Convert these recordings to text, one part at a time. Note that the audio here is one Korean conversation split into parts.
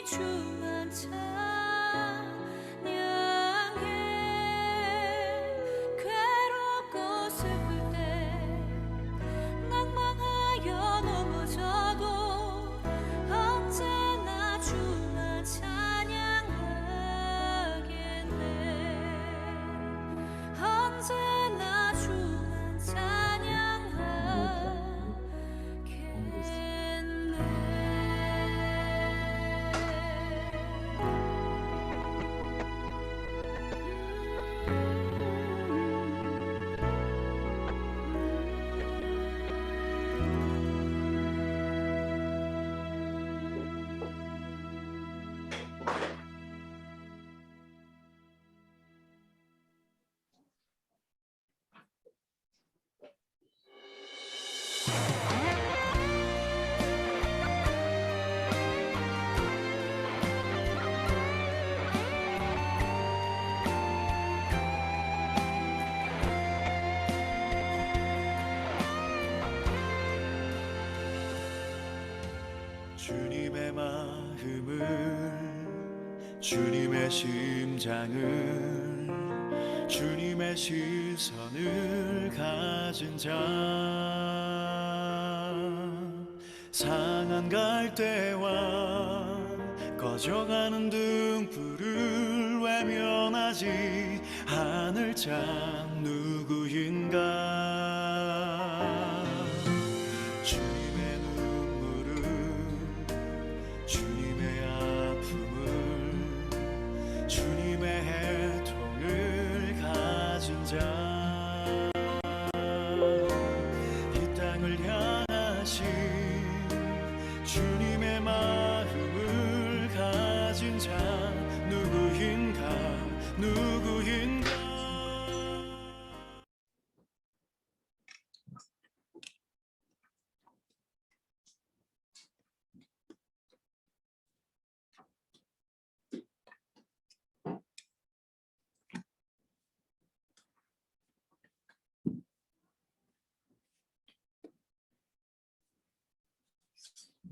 귀중한 찬양해. 괴롭고 슬플 때 낭망하여 넘어져도 언제나 주만 찬양하겠네. 언제나 주만 찬양하겠네. 주님의 마음을, 주님의 심장을, 주님의 시선을 가진 자, 상한 갈대와 꺼져가는 등불을 외면하지 않을 자 누구인가. 주님의 눈물을, 주님의 아픔을, 주님의 애통을 가진 자, 이 땅을 향하신 주님의 마음을 가진 자 누구인가, 누구인가.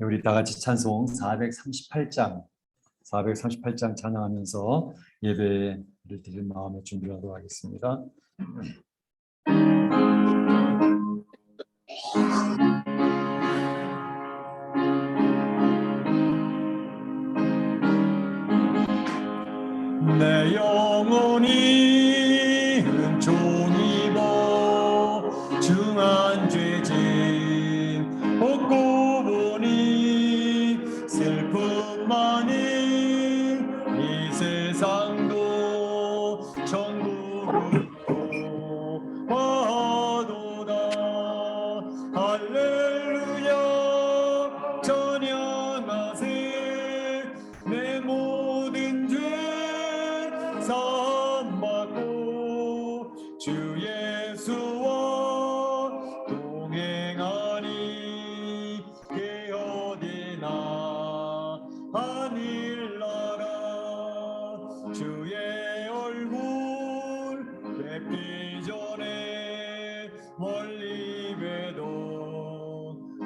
우리 다 같이 찬송 438장 찬양하면서 예배를 드릴 마음의 준비를 하도록 하겠습니다. 내 영혼이 은총 입어 중한 죄짐 벗고 보니 슬픔 많은 이 세상도 천국으로 와도다. 할렐루야 찬양하세. 내 모든 죄 사함받고 주 예수와 동행하니 그 어디나 하늘나라 주의 얼굴 뵙기 전에 멀리 뵈던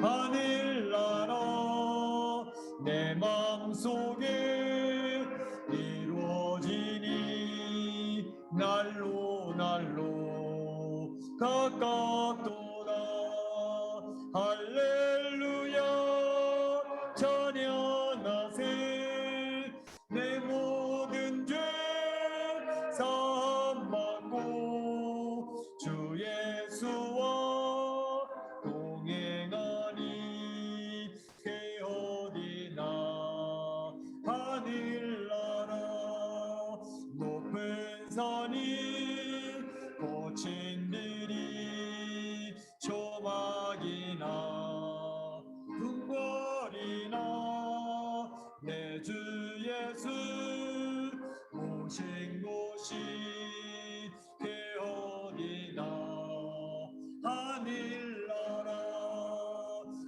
하늘나라 내 맘속에 이루어지니 날로 날로 가깝도다. 할렐루야 찬양하세. 내 모든 죄 사함받고 주 예수와 동행하니 그 어디나 하늘나라 높은 산이 거친 들이 조막이나 궁궐이나 내 주 예수 오신 곳이 그 어디나 하늘나라.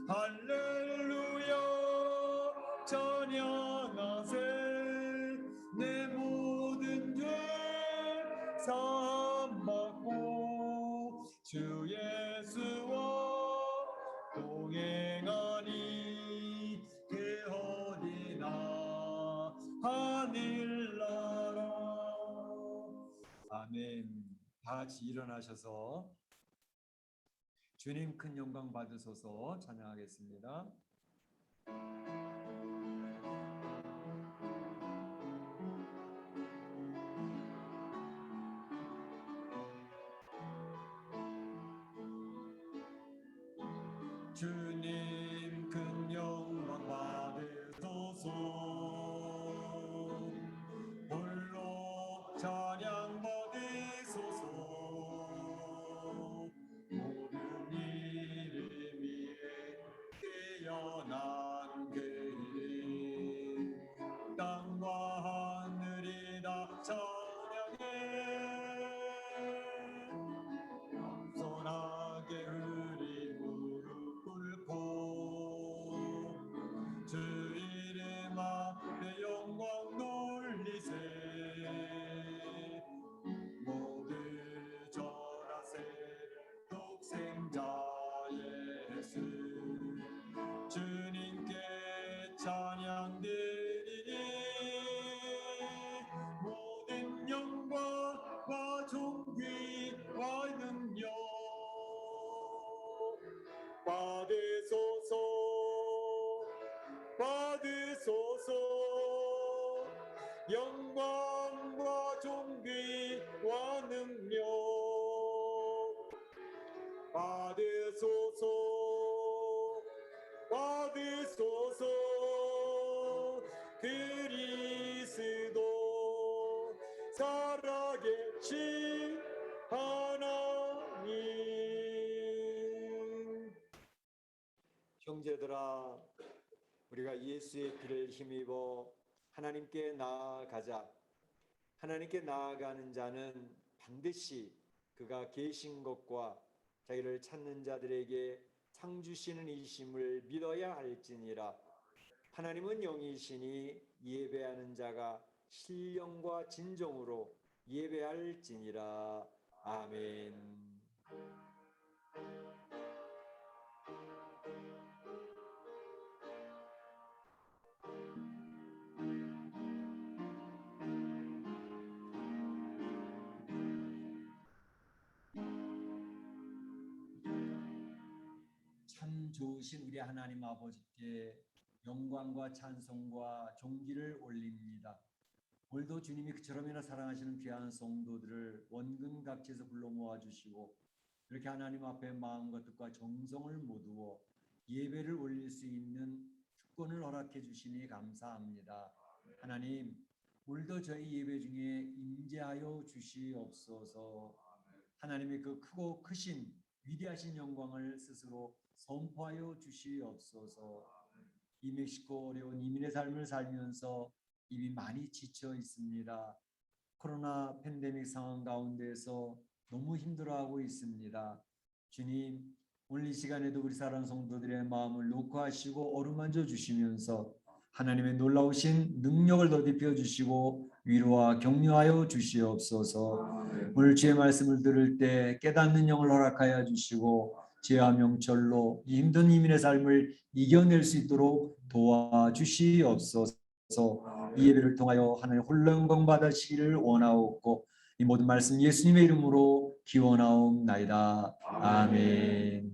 할렐루야 찬양하세. 내 모든 죄 사함받고 주 예수와 동행하니 그 어디나 다 같이 일어나셔서 주님 큰 영광 받으소서 찬양하겠습니다. 주님 큰 영광 받으소서 홀로 찬양 받으소서 모든 이름 위에 깨어난 그 이름 땅과 하늘이 다 찬양해 겸손하게 우리 무릎 꿇고 주 이름 앞에 영광 돌리세 모두 절하세 독생자 예수 주님께 찬양 드리니 모든 영광과 존귀와 능력 받으소서 받으소서 영광과 존귀와 능력 받으소서 받으소서 그리스도 살아계신 하나님. 형제들아 우리가 예수의 피를 힘입어 하나님께 나아가자. 하나님께 나아가는 자는 반드시 그가 계신 것과 자기를 찾는 자들에게 상 주시는 이심을 믿어야 할지니라. 하나님은 영이시니 예배하는 자가 신령과 진정으로 예배할지니라. 아멘. 참 좋으신 우리 하나님 아버지께 영광과 찬송과 존귀를 올립니다. 오늘도 주님이 그처럼이나 사랑하시는 귀한 성도들을 원근 각지에서 불러 모아주시고 이렇게 하나님 앞에 마음과 뜻과 정성을 모두어 예배를 올릴 수 있는 특권을 허락해 주시니 감사합니다. 하나님 오늘도 저희 예배 중에 임재하여 주시옵소서. 하나님의 그 크고 크신 위대하신 영광을 스스로 선포하여 주시옵소서. 이 멕시코 어려운 이민의 삶을 살면서 이미 많이 지쳐 있습니다. 코로나 팬데믹 상황 가운데서 너무 힘들어하고 있습니다. 주님, 오늘 이 시간에도 우리 사랑하는 성도들의 마음을 녹화하시고 어루만져 주시면서 하나님의 놀라우신 능력을 더딥혀 주시고 위로와 격려하여 주시옵소서. 오늘 주의 말씀을 들을 때 깨닫는 영을 허락하여 주시고 죄와 명철로 이 힘든 이민의 삶을 이겨낼 수 있도록 도와주시옵소서. 이 예배를 통하여 하나님 홀로 영광 받으시기를 원하옵고 이 모든 말씀 예수님의 이름으로 기원하옵나이다. 아멘.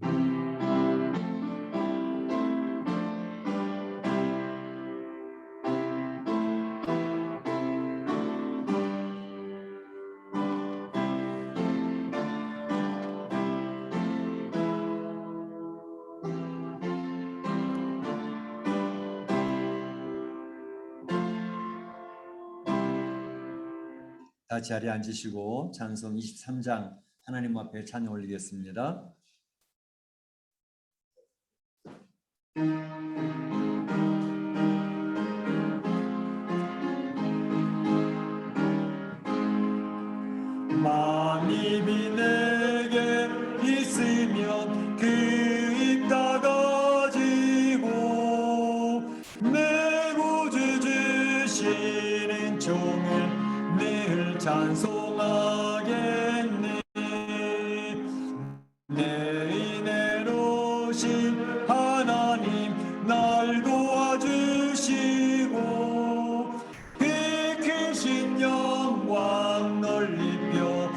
다 자리에 앉으시고 찬송 23장 하나님 앞에 찬양 올리겠습니다. 만입이 내게 있으면 그 입 다 가지고 내 구주 주시는 종을 늘 찬송하겠네. 내 인내로신 하나님 날 도와주시고 그 크신 영광 널리 펴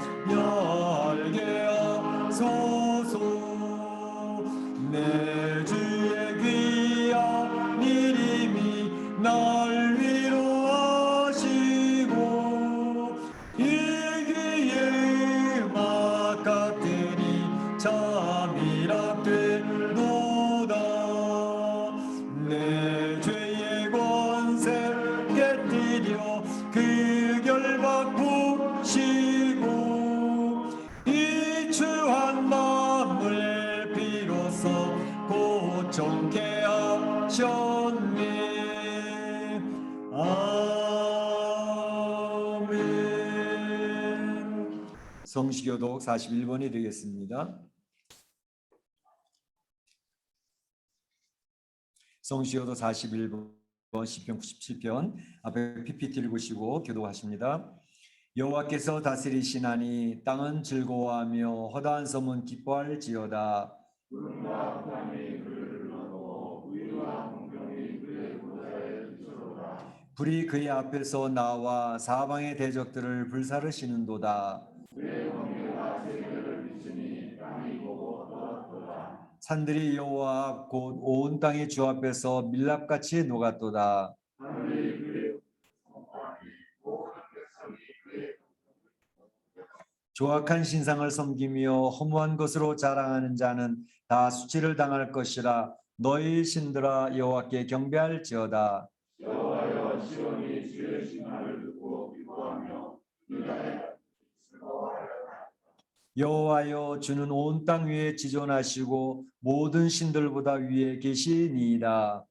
뛰려 그 결박 부시고 이추한 마음을 비로소 고정케 하셨네. 아멘. 성시교독 41번이 되겠습니다. 성시교독 41번 시편 97편 앞에 PPT를 보시고 교독하십니다. 여호와께서 다스리시나니 땅은 즐거워하며 허다한 섬은 기뻐할지어다. 불이 그의 앞에서 나와 사방의 대적들을 불사르시는도다. 산들이 여호와 앞 곧 온 땅의 주 앞에서 밀랍같이 녹았도다. 조악한 신상을 섬기며 허무한 것으로 자랑하는 자는 다 수치를 당할 것이라. 너희 신들아 여호와께 경배할지어다. 여호와여 주는 온 땅 위에 지존하시고 모든 신들보다 위에 계시니이다.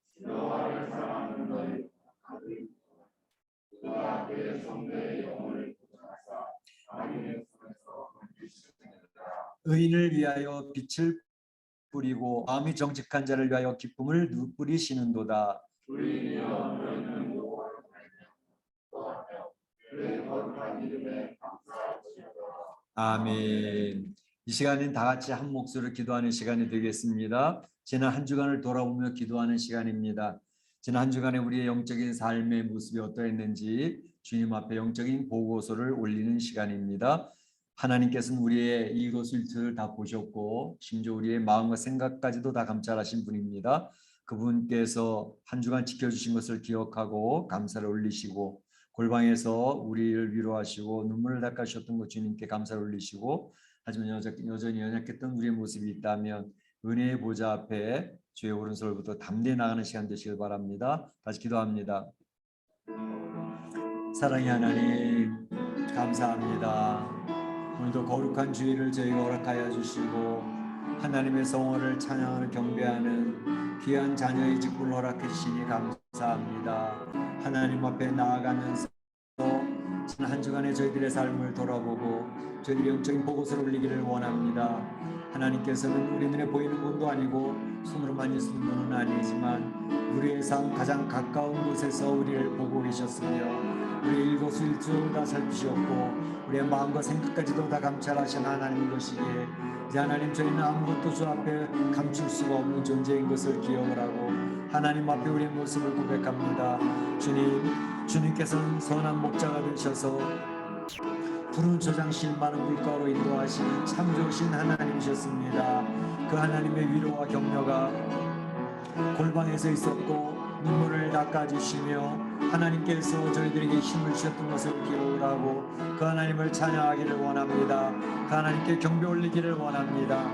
의인을 위하여 빛을 뿌리고 마음이 정직한 자를 위하여 기쁨을 뿌리시는도다. 아멘. 이 시간은 다 같이 한 목소리로 기도하는 시간이 되겠습니다. 지난 한 주간을 돌아보며 기도하는 시간입니다. 지난 한 주간에 우리의 영적인 삶의 모습이 어떠했는지 주님 앞에 영적인 보고서를 올리는 시간입니다. 하나님께서는 우리의 일거수일투를 다 보셨고 심지어 우리의 마음과 생각까지도 다 감찰하신 분입니다. 그분께서 한 주간 지켜주신 것을 기억하고 감사를 올리시고 골방에서 우리를 위로하시고 눈물을 닦아주셨던 것 주님께 감사를 올리시고 하지만 여전히 연약했던 우리의 모습이 있다면 은혜의 보좌 앞에 주의 오른손부터 담대히 나가는 시간 되시길 바랍니다. 다시 기도합니다. 사랑의 하나님 감사합니다. 오늘도 거룩한 주일을 저희가 허락하여 주시고 하나님의 성원을 찬양하는 경배하는 귀한 자녀의 직분을 허락해 주시니 감사합니다. 하나님 앞에 나아가면서 지난 한 주간의 저희들의 삶을 돌아보고 저희들의 영적인 보고서를 올리기를 원합니다. 하나님께서는 우리 눈에 보이는 분도 아니고 손으로만 있는 분은 아니지만 우리의 삶 가장 가까운 곳에서 우리를 보고 계셨으며 우리 일거수일투 다 살피셨고 우리의 마음과 생각까지도 다 감찰하신 하나님인 것이기에 이제 하나님 저희는 아무것도 주 앞에 감출 수가 없는 존재인 것을 기억을 하고 하나님 앞에 우리의 모습을 고백합니다. 주님께서는 선한 목자가 되셔서 푸른 초장실 많은 물가로 인도하시는 참 좋으신 하나님이셨습니다. 그 하나님의 위로와 격려가 골방에서 있었고 눈물을 닦아주시며 하나님께서 저희들에게 힘을 주셨던 것을 기억을 하고 그 하나님을 찬양하기를 원합니다. 그 하나님께 경배 올리기를 원합니다.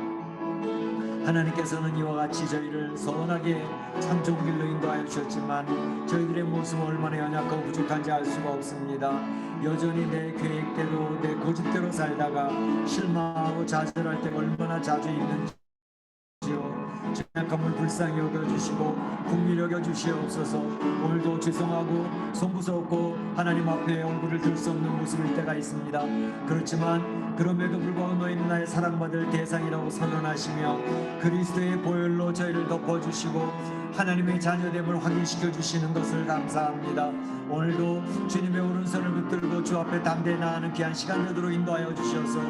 하나님께서는 이와 같이 저희를 선하게 참 좋은 길로 인도하여 주셨지만 저희들의 모습은 얼마나 연약하고 부족한지 알 수가 없습니다. 여전히 내 계획대로 내 고집대로 살다가 실망하고 좌절할 때가 얼마나 자주 있는지요. 연약함을 불쌍히 여겨주시고 긍휼히 여겨주시옵소서. 오늘도 죄송하고 송구스럽고 하나님 앞에 얼굴을 들 수 없는 모습일 때가 있습니다. 그렇지만 그럼에도 불구하고 너희는 나의 사랑받을 대상이라고 선언하시며 그리스도의 보혈로 저희를 덮어주시고 하나님의 자녀됨을 확인시켜 주시는 것을 감사합니다. 오늘도 주님의 오른손을 붙들고 주 앞에 담대히 나아가는 귀한 시간 되도록 인도하여 주셔서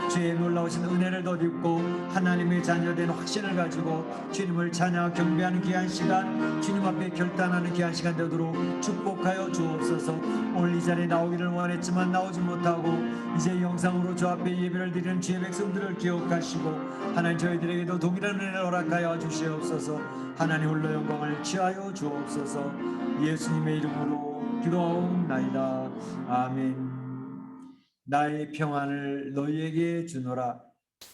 주의 놀라우신 은혜를 덧입고 하나님의 자녀된 확신을 가지고 주님을 찬양 경배하는 귀한 시간, 주님 앞에 결단하는 귀한 시간 되도록 축복하여 주옵소서. 오늘 이 자리에 나오기를 원했지만 나오지 못하고 이제 영상으로 주 앞에 예배를 드리는 주의 백성들을 기억하시고 하나님 저희들에게도 동일한 은혜를 허락하여 주시옵소서. 하나님 홀로 영광을 취하여 주옵소서. 예수님의 이름으로 기도하옵나이다. 아멘. 나의 평안을 너희에게 주노라.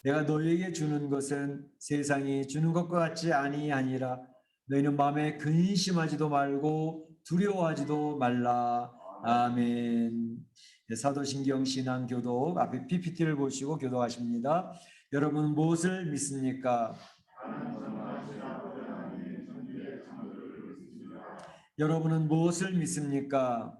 내가 너희에게 주는 것은 세상이 주는 것과 같지 아니하니라. 너희는 마음에 근심하지도 말고 두려워하지도 말라. 아멘. 네, 사도신경 신앙교독 앞에 PPT를 보시고 교독하십니다. 여러분 무엇을 믿습니까? 여러분은 무엇을 믿습니까?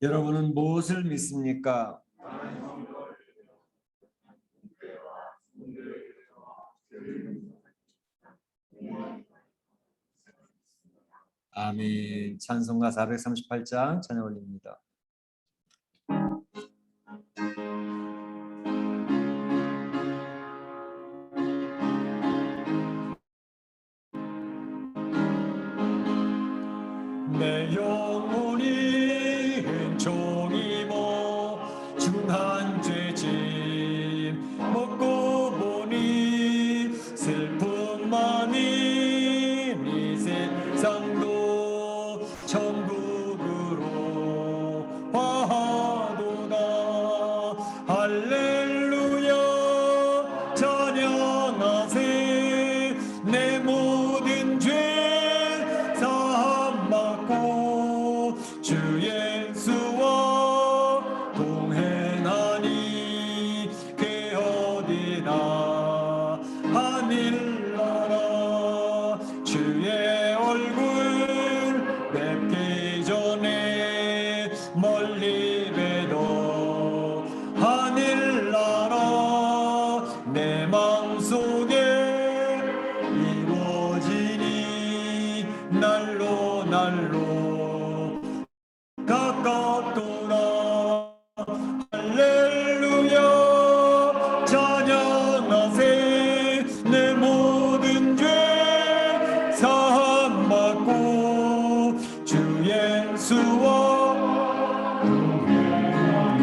여러분은 무엇을 믿습니까? 아멘. 찬송가 438장 찬양 올립니다. 내 영혼이 은총이 모 중한 죄짐 먹고 보니 슬픔만이 이 세상도 천국으로 화하도다. 할렐루야 찬양하세. 내 모든 죄 주 예수와 동행하니 그 어디나 하늘나라. 주의 얼굴 뵙기 전에 멀리 뵈도 하늘나라 내 마음속에 이루어지니 날로 가깝도다. 할렐루야 찬양하세. 내 모든 죄 사함받고 주 예수와 동행하니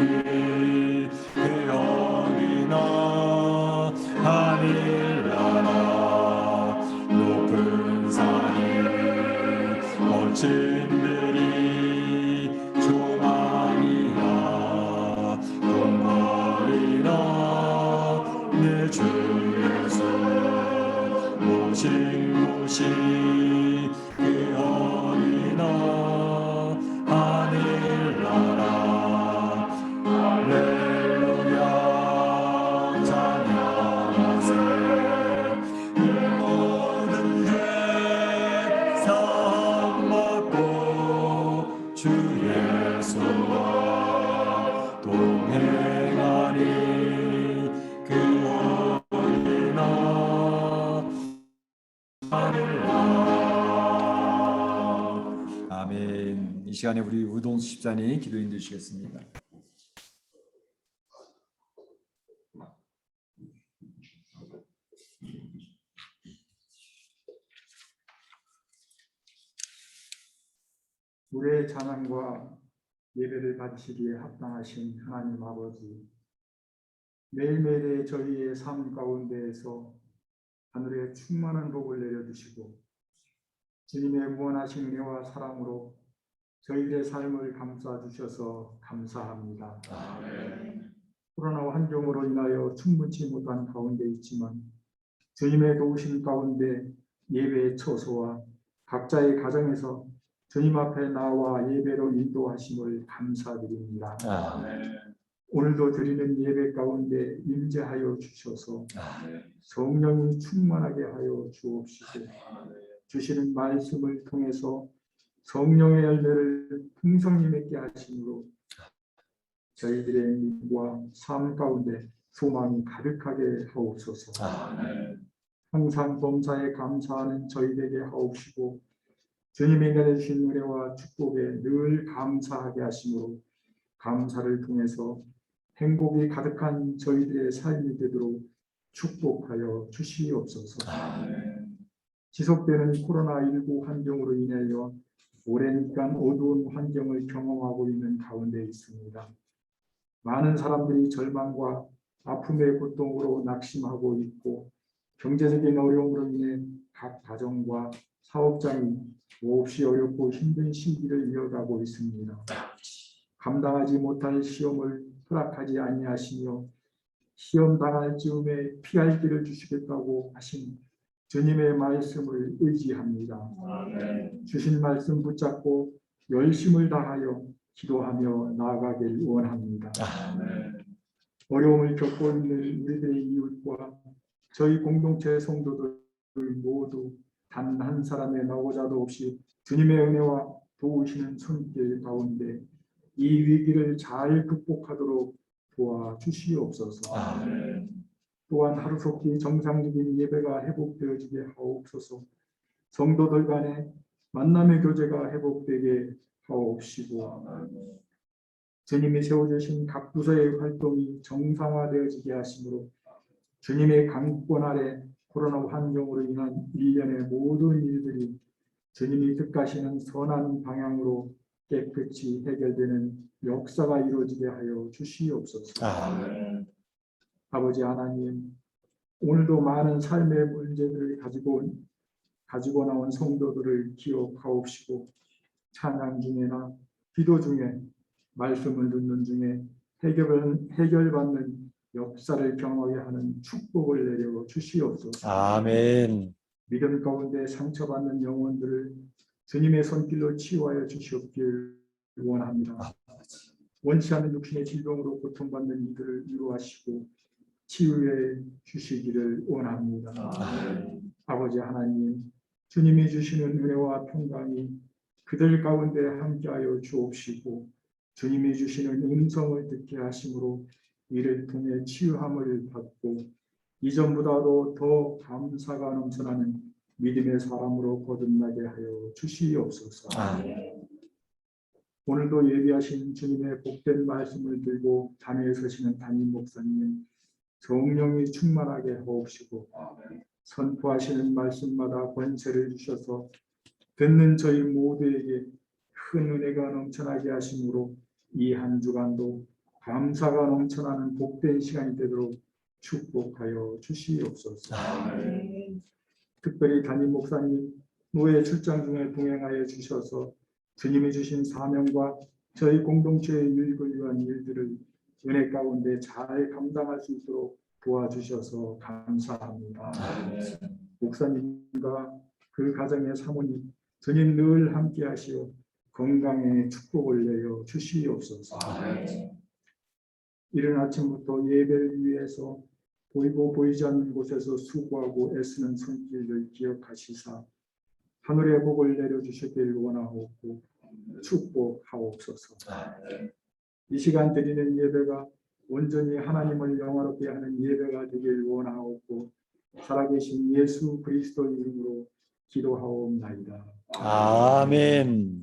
그 어디나 하늘나라 높은 산이 거친 주 예수 모신 곳이 그 어디나 하늘나라. 할렐루야 찬양하세. 내 모든 죄 사함받고 주 예수와 동행하니 아멘. 이 시간에 우리 우동수 집사님 기도인 되시겠습니다. 우리의 찬양과 예배를 받으시기에 합당하신 하나님 아버지, 매일매일의 저희의 삶 가운데에서 하늘의 충만한 복을 내려주시고 주님의 무한하신 은혜와 사랑으로 저희들의 삶을 감싸주셔서 감사합니다. 아멘. 코로나 환경으로 인하여 충분치 못한 가운데 있지만 주님의 도우심 가운데 예배의 처소와 각자의 가정에서 주님 앞에 나와 예배로 인도하심을 감사드립니다. 아멘. 오늘도 드리는 예배 가운데 임재하여 주셔서 성령이 충만하게 하여 주옵시고 주시는 말씀을 통해서 성령의 열매를 풍성히 맺게 하심으로 저희들의 믿음과 삶 가운데 소망이 가득하게 하옵소서. 항상 범사에 감사하는 저희에게 하옵시고 주님이 내려주신 은혜와 축복에 늘 감사하게 하심으로 감사를 통해서 행복이 가득한 저희들의 삶이 되도록 축복하여 주시옵소서. 지속되는 코로나19 환경으로 인하여 오랜 기간 어두운 환경을 경험하고 있는 가운데 있습니다. 많은 사람들이 절망과 아픔의 고통으로 낙심하고 있고 경제적인 어려움으로 인해 각 가정과 사업장이 몹시 어렵고 힘든 시기를 이어가고 있습니다. 감당하지 못할 시험을 허락하지 아니하시며 시험 당할 즈음에 피할 길을 주시겠다고 하신 주님의 말씀을 의지합니다. 주신 말씀 붙잡고 열심을 다하여 기도하며 나아가길 원합니다. 어려움을 겪고 있는 우리들의 이웃과 저희 공동체 성도들 모두 단 한 사람의 나고자도 없이 주님의 은혜와 도우시는 손길 가운데 이 위기를 잘 극복하도록 도와주시옵소서. 또한 하루속히 정상적인 예배가 회복되어지게 하옵소서. 성도들 간의 만남의 교제가 회복되게 하옵시고 주님이 세워주신 각 부서의 활동이 정상화되어지게 하시므로 주님의 강권 아래 코로나 환경으로 인한 일련의 모든 일들이 주님이 뜻하시는 선한 방향으로 깨끗이 해결되는 역사가 이루어지게 하여 주시옵소서. 아버지 하나님, 오늘도 많은 삶의 문제들을 가지고 나온 성도들을 기억하옵시고 찬양 중에나 기도 중에 말씀을 듣는 중에 해결받는 역사를 경험하게 하는 축복을 내려 주시옵소서. 아멘. 믿음 가운데 상처받는 영혼들을 주님의 손길로 치유하여 주시옵길 원합니다. 원치 않는 육신의 질병으로 고통받는 이들을 위로하시고 치유해 주시기를 원합니다. 아버지 하나님, 주님이 주시는 은혜와 평강이 그들 가운데 함께하여 주옵시고 주님이 주시는 음성을 듣게 하심으로 이를 통해 치유함을 받고 이전보다도 더 감사가 넘쳐나는 믿음의 사람으로 거듭나게 하여 주시옵소서. 오늘도 예비하신 주님의 복된 말씀을 들고 단위에 서시는 담임 목사님 성령이 충만하게 하옵시고 선포하시는 말씀마다 권세를 주셔서 듣는 저희 모두에게 큰 은혜가 넘쳐나게 하심으로 이 한 주간도 감사가 넘쳐나는 복된 시간이 되도록 축복하여 주시옵소서. 특별히 담임 목사님 노예 출장 중에 동행하여 주셔서 주님이 주신 사명과 저희 공동체의 유익을 위한 일들을 은혜 가운데 잘 감당할 수 있도록 도와주셔서 감사합니다. 목사님과 그 가정의 사모님 주님 늘 함께 하시어 건강에 축복을 내려 주시옵소서. 이른 아침부터 예배를 위해서 보이고 보이지 않는 곳에서 수고하고 애쓰는 손길을 기억하시사 하늘의 복을 내려주시길 원하옵고 축복하옵소서. 이 시간 드리는 예배가 온전히 하나님을 영화롭게 하는 예배가 되길 원하옵고 살아계신 예수 그리스도 이름으로 기도하옵나이다. 아멘.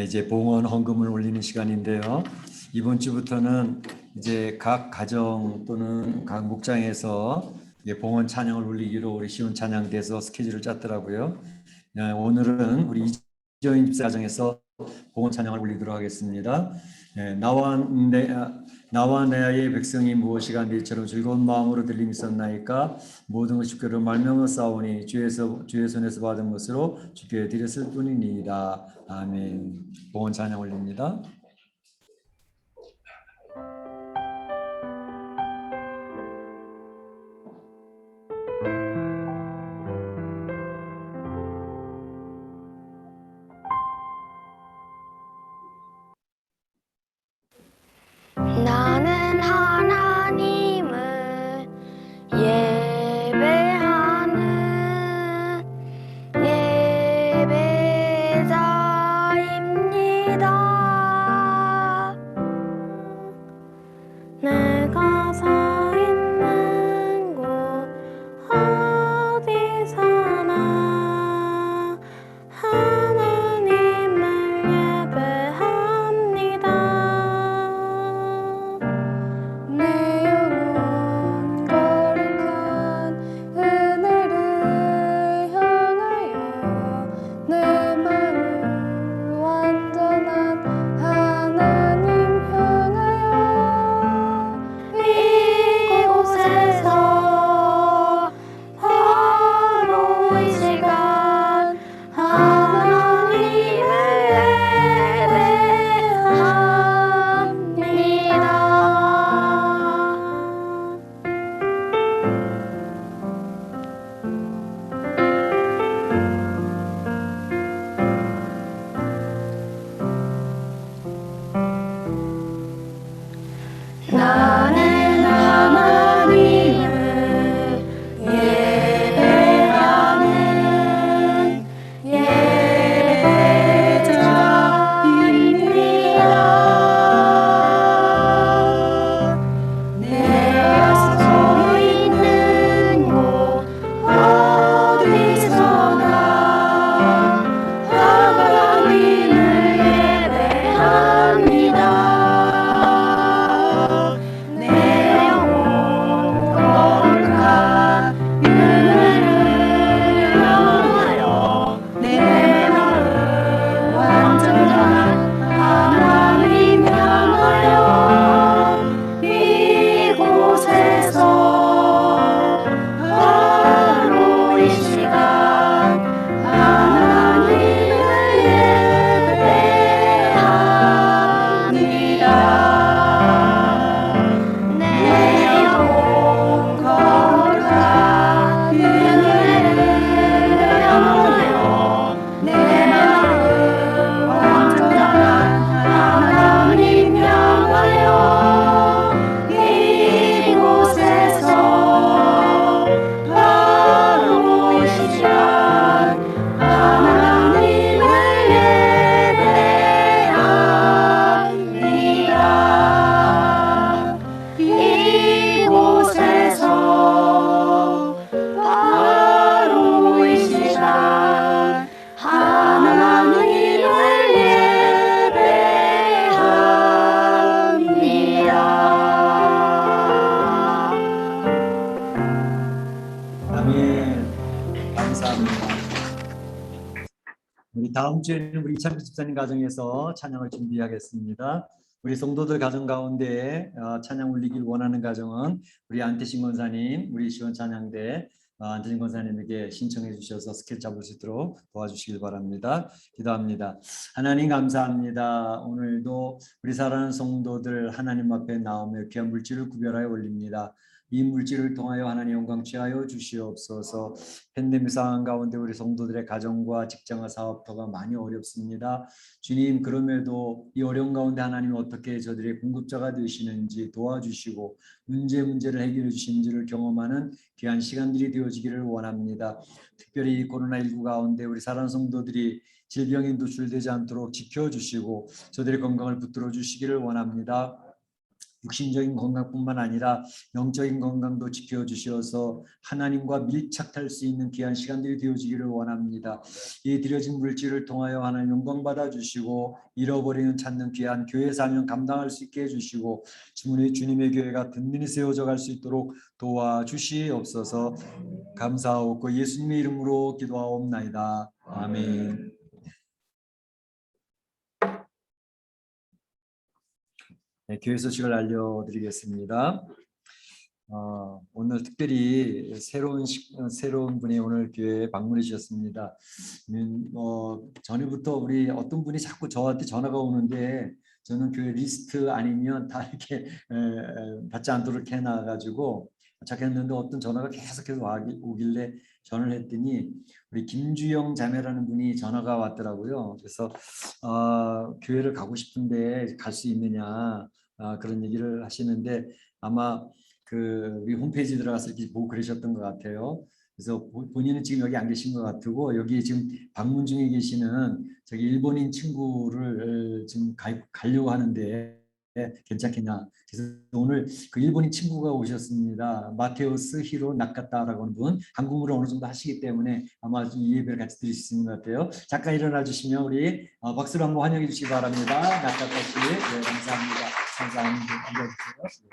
이제 봉헌 헌금을 올리는 시간인데요. 이번 주부터는 이제 각 가정 또는 각 목장에서 봉헌 찬양을 올리기로 우리 시온 찬양대에서 스케줄을 짰더라고요. 오늘은 우리 이정인 집사 가정에서 봉헌 찬양을 올리도록 하겠습니다. 나와 내의 백성이 무엇이가 너희처럼 즐거운 마음으로 들림이 있었나이까 모든 것이 주께로 말미암아 싸우니 주의 손에서 받은 것으로 주께 드렸을 뿐이니이다. 아멘. 봉헌 찬양 올립니다. 나는 하나님을 예배하는 예배자입니다. 내가 서 있는 곳 어디서나 하나님을 예배하는 나는 하나님을 예배하는 예배자입니다. 내가 서 있는 곳 어디서나 하나님을 예배합니다. 내 영혼 거룩한 은혜를 향하여 내 마음 완전한 하나님 향하여 이곳에서 바로 이 시간 하나님을 예배합니다. 내 영혼 거룩한 은혜를 향하여 내 마음 완전한 하나님 향하여 이곳에서 바로 이 시간 하나님을 예배합니다. 이곳에서 바로 이 시간 하나님을 예배합니다. 아멘. 감사합니다. 우리 다음 주에는 우리 이창규 집사님 가정에서 찬양을 준비하겠습니다. 우리 성도들 가정 가운데 찬양 올리길 원하는 가정은 우리 안태신 권사님, 우리 시원 찬양대 안태신 권사님에게 신청해 주셔서 스케줄 잡을 수 있도록 도와주시길 바랍니다. 기도합니다. 하나님 감사합니다. 오늘도 우리 사랑하는 성도들 하나님 앞에 나오며 귀한 물질을 구별하여 올립니다. 이 물질을 통하여 하나님 영광 취하여 주시옵소서. 팬데믹 상황 가운데 우리 성도들의 가정과 직장과 사업터가 많이 어렵습니다. 주님, 그럼에도 이 어려운 가운데 하나님 어떻게 저들의 공급자가 되시는지 도와주시고 문제를 해결해 주시는지를 경험하는 귀한 시간들이 되어지기를 원합니다. 특별히 코로나19 가운데 우리 사랑하는 성도들이 질병에 노출되지 않도록 지켜주시고 저들의 건강을 붙들어 주시기를 원합니다. 육신적인 건강뿐만 아니라 영적인 건강도 지켜주셔서 하나님과 밀착할 수 있는 귀한 시간들이 되어지기를 원합니다. 이 드려진 물질을 통하여 하나님 영광 받아주시고 잃어버리는 찾는 귀한 교회 사명 감당할 수 있게 해주시고 주님의 교회가 든든히 세워져 갈 수 있도록 도와주시옵소서. 감사하옵고 예수님의 이름으로 기도하옵나이다. 아멘. 네, 교회 소식을 알려드리겠습니다. 오늘 특별히 새로운 분이 오늘 교회에 방문해 주셨습니다. 전에부터 우리 어떤 분이 자꾸 저한테 전화가 오는데 저는 교회 리스트 아니면 다 이렇게 받지 않도록 해놔가지고 착했는데 어떤 전화가 계속해서 오길래 전화를 했더니 우리 김주영 자매라는 분이 전화가 왔더라고요. 그래서 교회를 가고 싶은데 갈 수 있느냐 그런 얘기를 하시는데 아마 그 우리 홈페이지 들어가서 이렇게 보고 그러셨던 것 같아요. 그래서 본인은 지금 여기 안 계신 것 같고 여기 지금 방문 중에 계시는 저기 일본인 친구를 지금 가려고 하는데 괜찮겠냐. 그래서 오늘 그 일본인 친구가 오셨습니다. 마테우스 히로 나카타라고 하는 분, 한국어를 어느 정도 하시기 때문에 아마 이 예배를 같이 드릴 수 있는 것 같아요. 잠깐 일어나 주시면 우리 박수로 한번 환영해 주시기 바랍니다. 나카타 씨, 네, 감사합니다. 감사합니다. 앉아주세요.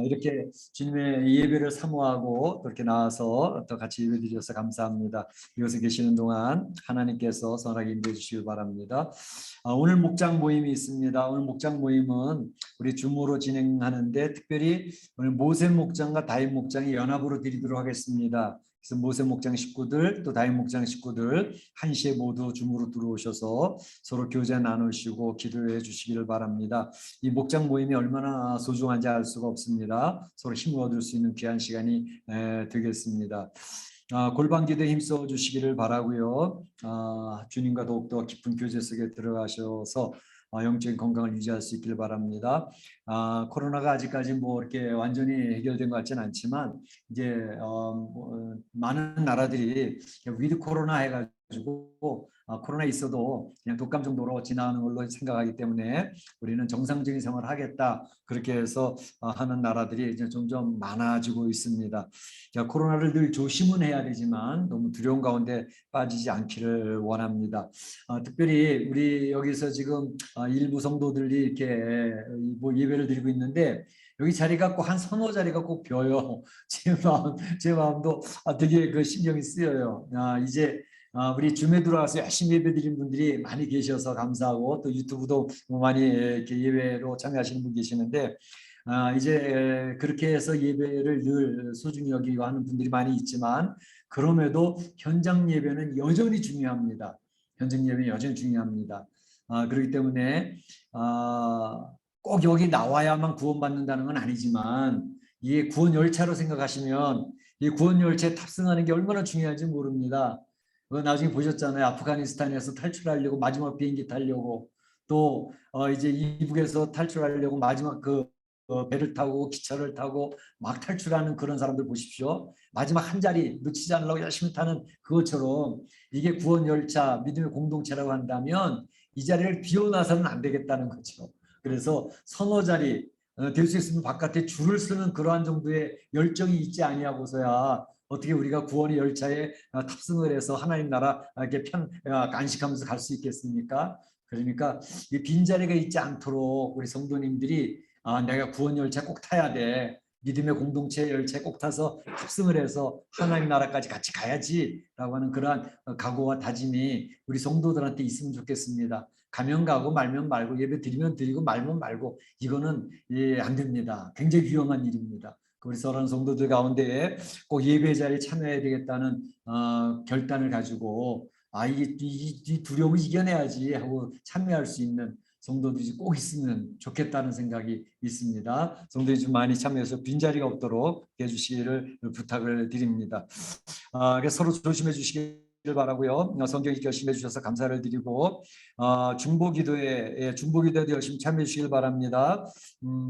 이렇게 주님의 예배를 사모하고 그렇게 나와서 또 같이 예배 드려서 감사합니다. 이곳에 계시는 동안 하나님께서 선하게 인도해 주시길 바랍니다. 오늘 목장 모임이 있습니다. 오늘 목장 모임은 우리 줌으로 진행하는데 특별히 오늘 모세 목장과 다윗 목장이 연합으로 드리도록 하겠습니다. 그래서 모세 목장 식구들 또 다윗 목장 식구들 1시에 모두 줌으로 들어오셔서 서로 교제 나누시고 기도해 주시기를 바랍니다. 이 목장 모임이 얼마나 소중한지 알 수가 없습니다. 서로 힘을 얻을 수 있는 귀한 시간이 되겠습니다. 골방 기도에 힘써 주시기를 바라고요. 주님과 더욱더 깊은 교제 속에 들어가셔서 영적인 건강을 유지할 수 있기를 바랍니다. 코로나가 아직까지 뭐 이렇게 완전히 해결된 것 같지는 않지만 이제 많은 나라들이 위드 코로나 해가지고 코로나 있어도 그냥 독감 정도로 지나가는 걸로 생각하기 때문에 우리는 정상적인 생활을 하겠다 그렇게 해서 하는 나라들이 이제 점점 많아지고 있습니다. 자, 코로나를 늘 조심은 해야 되지만 너무 두려운 가운데 빠지지 않기를 원합니다. 특별히 우리 여기서 지금 일부 성도들이 이렇게 뭐 예배를 드리고 있는데 여기 자리가 꼭 한 서너 자리가 꼭 비어요. 제 마음도 되게 그 신경이 쓰여요. 이제 우리 줌에 들어와서 열심히 예배드린 분들이 많이 계셔서 감사하고 또 유튜브도 많이 이렇게 예배로 참여하시는 분 계시는데 이제 그렇게 해서 예배를 늘 소중히 여기고 하는 분들이 많이 있지만 그럼에도 현장 예배는 여전히 중요합니다. 현장 예배는 여전히 중요합니다. 그렇기 때문에 꼭 여기 나와야만 구원받는다는 건 아니지만 이게 구원 열차로 생각하시면 이 구원 열차에 탑승하는 게 얼마나 중요한지 모릅니다. 나중에 보셨잖아요. 아프가니스탄에서 탈출하려고 마지막 비행기 타려고 또 이제 이북에서 탈출하려고 마지막 그 배를 타고 기차를 타고 막 탈출하는 그런 사람들 보십시오. 마지막 한 자리 놓치지 않으려고 열심히 타는 그것처럼 이게 구원 열차 믿음의 공동체라고 한다면 이 자리를 비워놔서는 안 되겠다는 거죠. 그래서 서너 자리 될 수 있으면 바깥에 줄을 서는 그러한 정도의 열정이 있지 아니하고서야 어떻게 우리가 구원의 열차에 탑승을 해서 하나님 나라 이렇게 안식하면서 갈 수 있겠습니까? 그러니까 이 빈자리가 있지 않도록 우리 성도님들이 내가 구원 열차 꼭 타야 돼. 믿음의 공동체 열차에 꼭 타서 탑승을 해서 하나님 나라까지 같이 가야지라고 하는 그러한 각오와 다짐이 우리 성도들한테 있으면 좋겠습니다. 가면 가고 말면 말고 예배 드리면 드리고 말면 말고 이거는 안 됩니다. 굉장히 위험한 일입니다. 우리 사랑하는 성도들 가운데 꼭 예배 자리에 참여해야 되겠다는 결단을 가지고 이 두려움을 이겨내야지 하고 참여할 수 있는 성도들이 꼭 있으면 좋겠다는 생각이 있습니다. 성도들이 좀 많이 참여해서 빈자리가 없도록 해주시기를 부탁을 드립니다. 서로 조심해 주시길 바라고요. 성경 읽기 열심히 해주셔서 감사를 드리고 중보기도에도 열심히 참여해 주시길 바랍니다.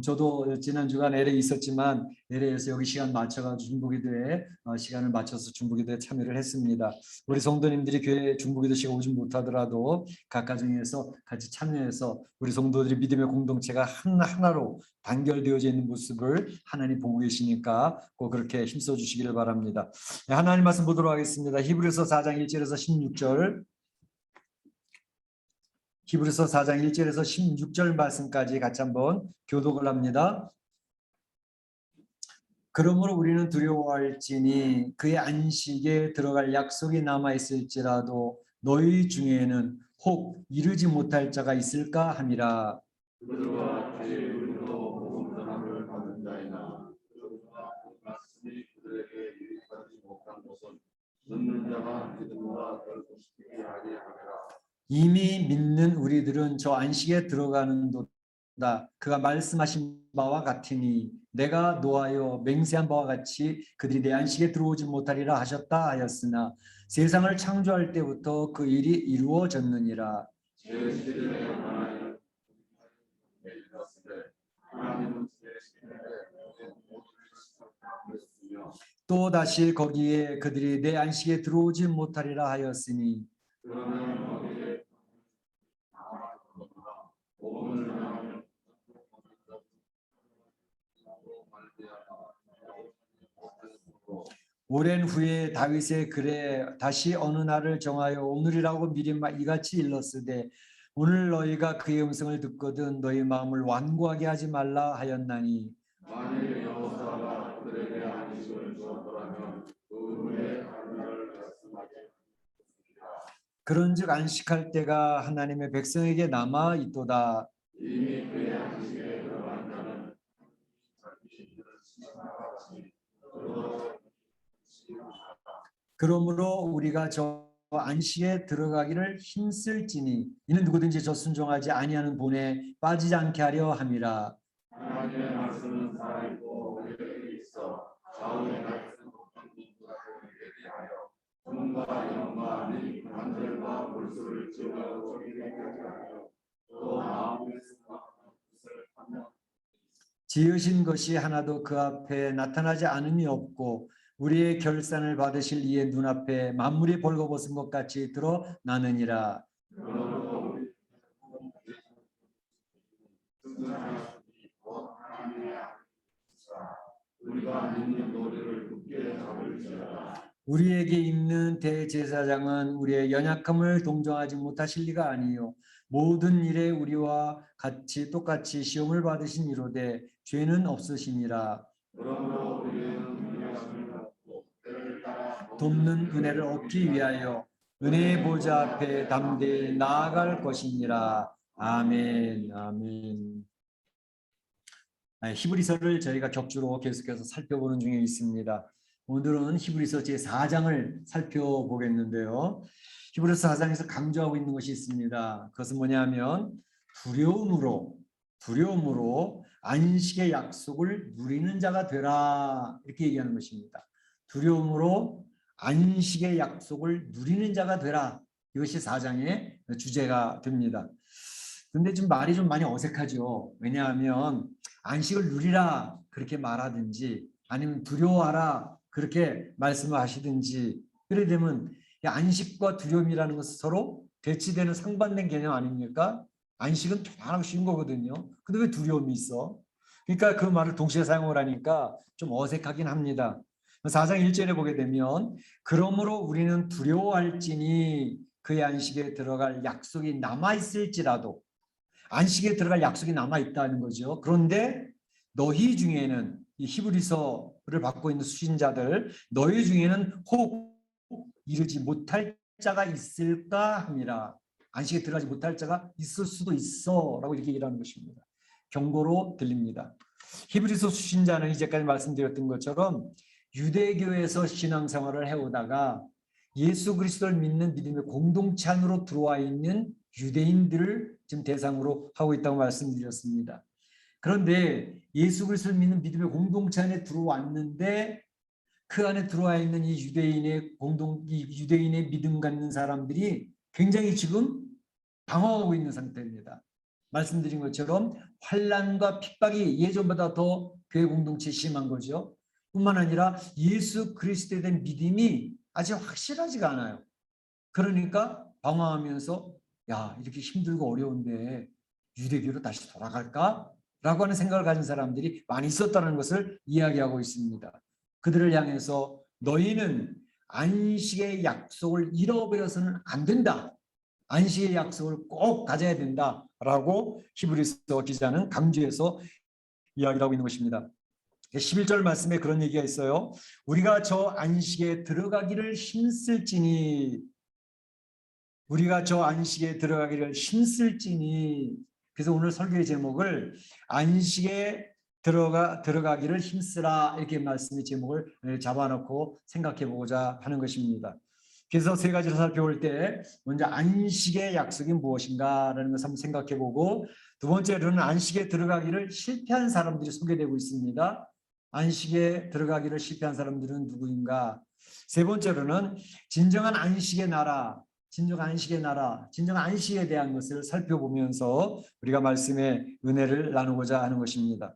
저도 지난 주간 LA에 있었지만 LA에서 여기 시간 맞춰가지고 중보기도에 시간을 맞춰서 중보기도에 참여를 했습니다. 우리 성도님들이 교회 중보기도 시간 오지 못하더라도 각 가정에서 같이 참여해서 우리 성도들이 믿음의 공동체가 하나로 단결되어져 있는 모습을 하나님 보고 계시니까 꼭 그렇게 힘써 주시기를 바랍니다. 하나님 말씀 보도록 하겠습니다. 히브리서 4장 1절에서 16절 히브리서 4장 1절에서 16절 말씀까지 같이 한번 교독을 합니다. 그러므로 우리는 두려워할지니 그의 안식에 들어갈 약속이 남아있을지라도 너희 중에는 혹 이르지 못할 자가 있을까 함이라. 그들과 주의 이름으로 복음전함을 받은 자이나 그들과 말씀이 그들에게 유익하지 못한 것은 듣는 자가 믿음과 결코 시키게 하게 하리라. 이미 믿는 우리들은 저 안식에 들어가는도다. 그가 말씀하신 바와 같으니 내가 노하여 맹세한 바와 같이 그들이 내 안식에 들어오지 못하리라 하셨다 하였으나 세상을 창조할 때부터 그 일이 이루어졌느니라. 제11의 하나님을 믿었으되 하나님은 제11의 모두를 시작하였으며 또 다시 거기에 그들이 내 안식에 들어오지 못하리라 하였으니 그러면 거기에 복음을 전하면 오랜 후에 다윗의 글에 다시 어느 날을 정하여 오늘이라고 미리 이같이 일렀으되 오늘 너희가 그의 음성을 듣거든 너희 마음을 완고하게 하지 말라 하였나니 만일 여호사가 그들에게 안식을 주었더라면 그 후에 하늘을 말씀하게 그런즉 안식할 때가 하나님의 백성에게 남아 있도다. 이미 그의 안식에 들어간 자는 그러므로 우리가 저 안식에 들어가기를 힘쓸지니 이는 누구든지 저 순종하지 아니하는 본에 빠지지 않게 하려 함이라. 하나님의 말씀은 살아있고 우리에게 있어 좌우의 같은 대비하여 눈과 영과 및 관절과 골수를 찔러 쪼개게 하여 또 마음에 생각하는 것을 하며 지으신 것이 하나도 그 앞에 나타나지 않음이 없고 우리의 결산을 받으실 이의 눈앞에 만물이 벌거벗은 것 같이 드러나느니라. 그러므로 우리 승천하시니 곧 하나님의 아들이시라. 우리가 믿는 도리를 굳게 잡을지어다. 우리에게 있는 대제사장은 우리의 연약함을 동정하지 못하실 리가 아니요 모든 일에 우리와 같이 똑같이 시험을 받으신 이로되 죄는 없으시니라. 그러므로 우리는 위하심을 받고 때를 따라 돕는 은혜를 얻기 위하여 은혜의 보좌 앞에 담대히 나아갈 것이니라. 아멘. 아멘. 히브리서를 저희가 격주로 계속해서 살펴보는 중에 있습니다. 오늘은 히브리서 제4장을 살펴보겠는데요. 히브리서 4장에서 강조하고 있는 것이 있습니다. 그것은 뭐냐면 두려움으로 안식의 약속을 누리는 자가 되라, 이렇게 얘기하는 것입니다. 두려움으로 안식의 약속을 누리는 자가 되라. 이것이 4장의 주제가 됩니다. 근데 좀 말이 좀 많이 어색하죠. 왜냐하면 안식을 누리라 그렇게 말하든지 아니면 두려워하라 그렇게 말씀을 하시든지, 그래 되면 안식과 두려움이라는 것은 서로 대치되는 상반된 개념 아닙니까? 안식은 편안하고 쉬운 거거든요. 근데 왜 두려움이 있어? 그러니까 그 말을 동시에 사용을 하니까 좀 어색하긴 합니다. 4장 1절에 보게 되면 그러므로 우리는 두려워할지니 그의 안식에 들어갈 약속이 남아있을지라도, 안식에 들어갈 약속이 남아있다는 거죠. 그런데 너희 중에는, 이 히브리서를 받고 있는 수신자들, 너희 중에는 혹 이르지 못할 자가 있을까 합니다. 안식에 들어가지 못할 자가 있을 수도 있어 라고 이렇게 얘기하는 것입니다. 경고로 들립니다. 히브리서 수신자는 이제까지 말씀드렸던 것처럼 유대교에서 신앙생활을 해오다가 예수 그리스도를 믿는 믿음의 공동체 안으로 들어와 있는 유대인들을 지금 대상으로 하고 있다고 말씀드렸습니다. 그런데 예수 그리스도를 믿는 믿음의 공동체 안에 들어왔는데 그 안에 들어와 있는 이 유대인의 믿음 갖는 사람들이 굉장히 지금 방황하고 있는 상태입니다. 말씀드린 것처럼 환난과 핍박이 예전보다 더 교회 공동체에 심한 거죠. 뿐만 아니라 예수 그리스도에 대한 믿음이 아직 확실하지가 않아요. 그러니까 방황하면서 야, 이렇게 힘들고 어려운데 유대교로 다시 돌아갈까? 라고 하는 생각을 가진 사람들이 많이 있었다는 것을 이야기하고 있습니다. 그들을 향해서 너희는 안식의 약속을 잃어버려서는 안 된다. 안식의 약속을 꼭 가져야 된다라고 히브리서 기자는 강조해서 이야기를 하고 있는 것입니다. 11절 말씀에 그런 얘기가 있어요. 우리가 저 안식에 들어가기를 힘쓸지니, 우리가 저 안식에 들어가기를 힘쓸지니. 그래서 오늘 설교의 제목을 안식에 들어가기를 힘쓰라, 이렇게 말씀의 제목을 잡아놓고 생각해 보고자 하는 것입니다. 그래서 세 가지를 살펴볼 때 먼저 안식의 약속이 무엇인가라는 것을 한번 생각해 보고, 두 번째로는 안식에 들어가기를 실패한 사람들이 소개되고 있습니다. 안식에 들어가기를 실패한 사람들은 누구인가? 세 번째로는 진정한 안식의 나라, 진정한 안식에 대한 것을 살펴보면서 우리가 말씀의 은혜를 나누고자 하는 것입니다.